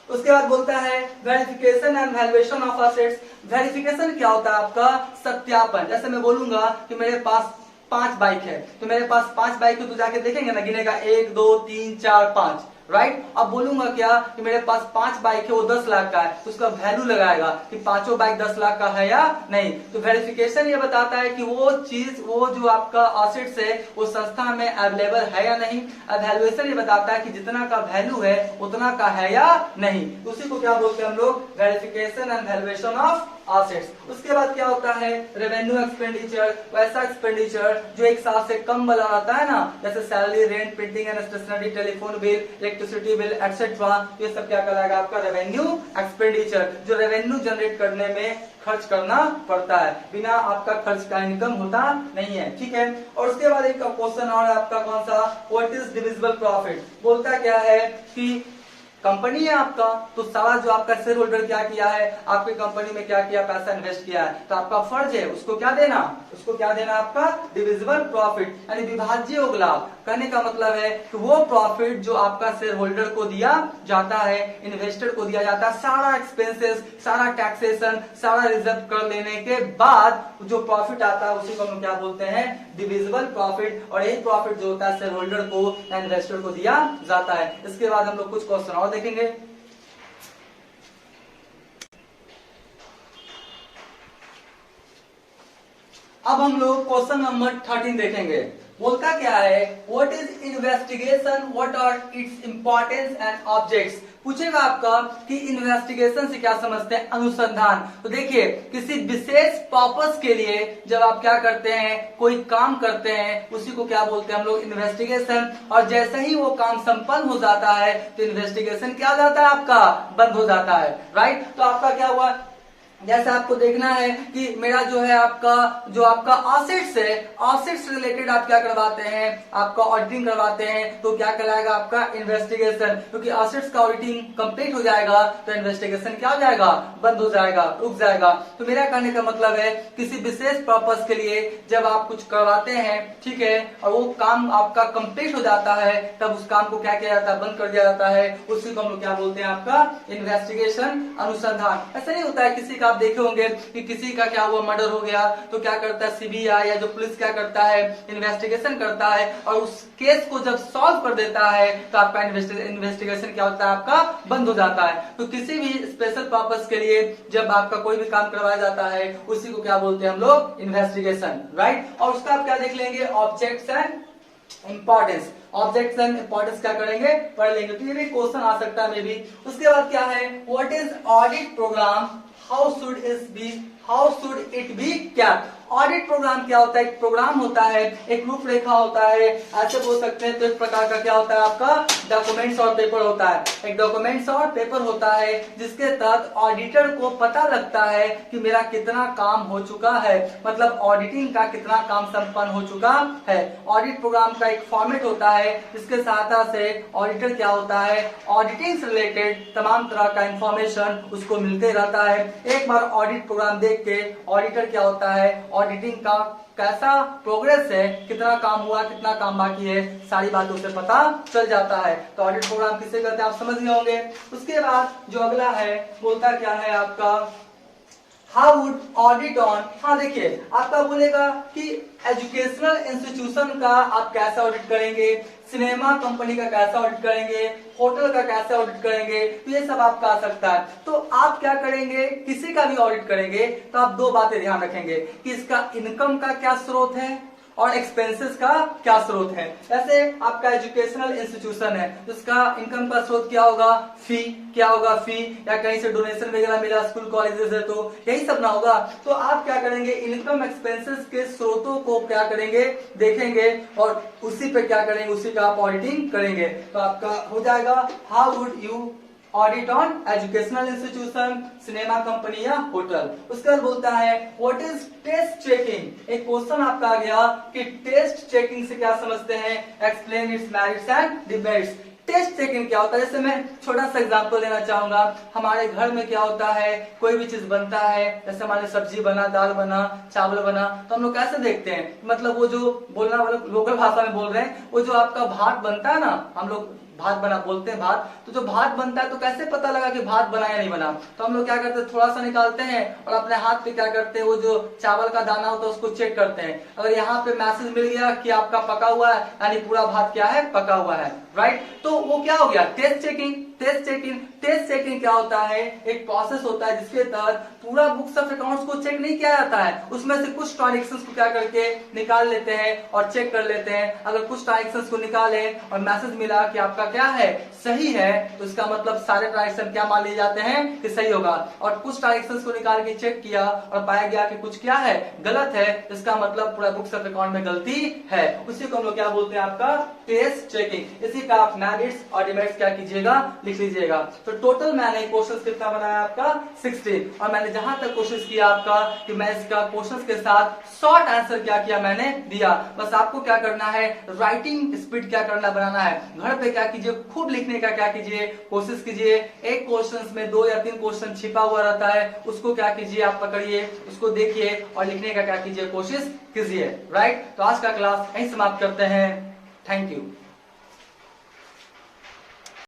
उसके बाद बोलता है verification and valuation of assets. Verification क्या होता है आपका, सत्यापन। जैसे मैं बोलूंगा कि मेरे पास 5 बाइक है, तो मेरे पास 5 बाइक है, तो जाके देखेंगे ना, गिनेगा 1 2 3 4 5, राइट। अब बोलूंगा क्या कि मेरे पास 5 बाइक है, वो 10 लाख का है, तो उसका वैल्यू लगाएगा कि पांचों बाइक 10 लाख का है या नहीं। तो वेरिफिकेशन ये बताता है कि वो चीज, वो जो आपका असेट्स है वो संस्था में अवेलेबल है या नहीं। वैल्यूएशन ये बताता है कि जितना का वैल्यू है उतना का है या नहीं। तो उसी को क्या बोलते हैं हम लोग, verification and valuation of assets. उसके बाद क्या होता है, रेवेन्यू एक्सपेंडिचर, वैसा एक्सपेंडिचर जो 1 साल से कम वाला आता है ना, जैसे salary, rent, printing and stationery, telephone bill, electricity bill etcetera, ये सब क्या कहलाएगा आपका, रेवेन्यू एक्सपेंडिचर, जो रेवेन्यू जनरेट करने में खर्च करना पड़ता है, बिना आपका खर्च का इनकम होता नहीं है, ठीक है। और उसके बाद एक क्वेश्चन और आपका कौन सा, व्हाट इज डिविजिबल प्रॉफिट। बोलता क्या है कि कंपनी है आपका, तो सारा जो आपका शेयर होल्डर क्या किया है, आपकी कंपनी में क्या किया, पैसा इन्वेस्ट किया है, तो आपका फर्ज है उसको क्या देना, उसको क्या देना आपका, डिविजिबल प्रॉफिट, यानी विभाज्य योग लाभ। कहने का मतलब है कि वो प्रॉफिट जो आपका शेयर होल्डर को दिया जाता है, इन्वेस्टर को दिया जाता है, सारा एक्सपेंसेस, सारा टैक्सेशन, सारा रिजर्व कर लेने के बाद जो प्रॉफिट आता है उसी को हम क्या बोलते हैं, डिविजिबल प्रॉफिट। और यही प्रॉफिट जो होता है शेयर होल्डर को या इन्वेस्टर को दिया जाता है। इसके बाद हम लोग कुछ क्वेश्चन और देखेंगे। अब हम लोग क्वेश्चन नंबर 13 देखेंगे। बोलता क्या है, what is investigation, what are its importance and objects. पूछेगा आपका कि इन्वेस्टिगेशन से क्या समझते हैं, अनुसंधान। तो देखिए किसी विशेष पर्पस के लिए जब आप क्या करते हैं, कोई काम करते हैं, उसी को क्या बोलते हैं हम लोग, इन्वेस्टिगेशन। और जैसे ही वो काम संपन्न हो जाता है तो इन्वेस्टिगेशन क्या हो जाता है आपका, बंद हो जाता है, राइट। तो आपका क्या हुआ, जैसे आपको देखना है कि मेरा जो है आपका, जो आपका असेट्स है, असेट्स रिलेटेड आप क्या करवाते हैं, आपका ऑडिटिंग करवाते हैं, तो क्या कहलाएगा आपका, इन्वेस्टिगेशन। क्योंकि असेट्स का ऑडिटिंग कंप्लीट हो जाएगा तो इन्वेस्टिगेशन क्या हो जाएगा, बंद हो जाएगा, रुक जाएगा। तो मेरा कहने का मतलब है किसी विशेष पर्पस के लिए जब आप कुछ करवाते हैं, ठीक है, और वो काम आपका कंप्लीट हो जाता है, तब उस काम को क्या किया जाता है, बंद कर दिया जाता है। उसी को हम लोग क्या बोलते हैं, आपका इन्वेस्टिगेशन, अनुसंधान। ऐसा नहीं होता है किसी का, आप देखे होंगे कि किसी का क्या हुआ, मर्डर हो गया, तो क्या करता है सीबीआई या जो पुलिस क्या करता है, इन्वेस्टिगेशन करता है, और उस केस को जब सॉल्व कर देता है तो आपका इन्वेस्टिगेशन क्या होता है, आपका बंद हो जाता है। तो किसी भी स्पेशल पर्पस के लिए जब आपका कोई भी काम करवाया जाता है उसी को क्या बोलते हैं हम लोग, इन्वेस्टिगेशन, राइट। और उसका आप क्या देख लेंगे, objects and importance. Objects and importance क्या करेंगे, पढ़ लेंगे। तो ये भी क्वेश्चन आ सकता है मे भी। उसके बाद क्या है, what is audit programme, how should it be kept. Audit programme क्या होता है, एक प्रोग्राम होता है, एक रूपरेखा होता है, ऐसे बोल सकते हैं। तो इस प्रकार का क्या होता है आपका, डॉक्यूमेंट्स और पेपर होता है, एक डॉक्यूमेंट्स और पेपर होता है जिसके तहत ऑडिटर को पता लगता है कि मेरा कितना काम हो चुका है, मतलब ऑडिटिंग का कितना काम संपन्न हो चुका है। ऑडिट प्रोग्राम का एक फॉर्मेट होता है जिसके सहायता से ऑडिटर क्या होता है, ऑडिटिंग से रिलेटेड तमाम तरह का इंफॉर्मेशन उसको मिलते रहता है। एक बार ऑडिट प्रोग्राम देख के ऑडिटर क्या होता है, ऑडिटिंग का कैसा प्रोग्रेस है, कितना काम हुआ, कितना काम बाकी है, सारी बातें उसे पता चल जाता है। तो ऑडिट प्रोग्राम किसे कहते हैं आप समझ गए होंगे। उसके बाद जो अगला है बोलता क्या है आपका, हाउ वुड ऑडिट ऑन, हाँ देखिए आपका बोलेगा कि एजुकेशनल इंस्टीट्यूशन का आप कैसे ऑडिट करेंगे, सिनेमा कंपनी का कैसे ऑडिट करेंगे, होटल का कैसे ऑडिट करेंगे, तो ये सब आपका आ सकता है। तो आप क्या करेंगे, किसी का भी ऑडिट करेंगे तो आप दो बातें ध्यान रखेंगे कि इसका इनकम का क्या स्रोत है और एक्सपेंसेस का क्या स्रोत है। जैसे आपका एजुकेशनल इंस्टीट्यूशन है, उसका इनकम का स्रोत क्या होगा, फी, क्या होगा फी, या कहीं से डोनेशन वगैरह मिला, स्कूल कॉलेजेस है तो यही सब ना होगा। तो आप क्या करेंगे, इनकम एक्सपेंसेस के स्रोतों को क्या करेंगे, देखेंगे और उसी पे क्या करेंगे, उसी का आप ऑडिटिंग करेंगे। तो आपका हो जाएगा how would you audit on educational institution, cinema company या होटल। उसके बाद बोलता है व्हाट इज टेस्ट चेकिंग। एक क्वेश्चन आपका आ गया कि टेस्ट चेकिंग से क्या समझते हैं, explain its merits and demerits. Test checking क्या होता है, जैसे मैं छोटा सा एग्जांपल देना चाहूंगा। हमारे घर में क्या होता है, कोई भी चीज बनता है, जैसे हमारे सब्जी बना, दाल बना, चावल बना, तो हम लोग कैसे देखते हैं, मतलब वो जो बोलना वाला लोकल भाषा में बोल रहे हैं, वो जो आपका भात बनता है ना, हम लोग भात बना बोलते हैं भात, तो जो भात बनता है तो कैसे पता लगा कि भात बना या नहीं बना, तो हम लोग क्या करते हैं, थोड़ा सा निकालते हैं और अपने हाथ पे क्या करते हैं, वो जो चावल का दाना होता है उसको चेक करते हैं। अगर यहाँ पे मैसेज मिल गया कि आपका पका हुआ है, यानी पूरा भात क्या है, पका हुआ है, राइट। तो वो क्या हो गया, टेस्ट चेकिंग। टेस्ट चेकिंग क्या होता है, एक प्रोसेस होता है जिसके तहत पूरा बुक्स ऑफ अकाउंट्स को चेक नहीं किया जाता है, उसमें से कुछ ट्रांजेक्शंस को क्या करके निकाल लेते हैं और चेक कर लेते हैं। अगर कुछ ट्रांजेक्शंस को निकाले और मैसेज मिला कि आपका क्या है, सही है, तो इसका मतलब सारे ट्रांजेक्शन क्या मान लिए जाते हैं कि सही होगा। और कुछ ट्रांजेक्शंस को निकाल के चेक किया और पाया गया कि कुछ क्या है, गलत है, इसका मतलब पूरा बुक्स ऑफ अकाउंट में गलती है, उसी को हम लोग क्या बोलते हैं, आपका टेस्ट चेकिंग। इसी का आप मेरिट्स और डिमेरिट्स क्या कीजिएगा, लिख लीजिएगा। तो टोटल मैंने क्वेश्चन कितना बनाया आपका 16, और मैंने जहां तक कोशिश किया आपका कि मैं इसका क्वेश्चन के साथ शॉर्ट आंसर क्या किया मैंने दिया। बस आपको क्या करना है, राइटिंग स्पीड क्या करना, बनाना है। घर पे क्या कीजिए, खूब लिखने का क्या कीजिए, कोशिश कीजिए। एक क्वेश्चन में 2 या 3 क्वेश्चन छिपा हुआ रहता है, उसको क्या कीजिए, आप पकड़िए, उसको देखिए और लिखने का क्या कीजिए, कोशिश कीजिए, राइट। तो आज का क्लास यहीं समाप्त करते हैं। Thank you.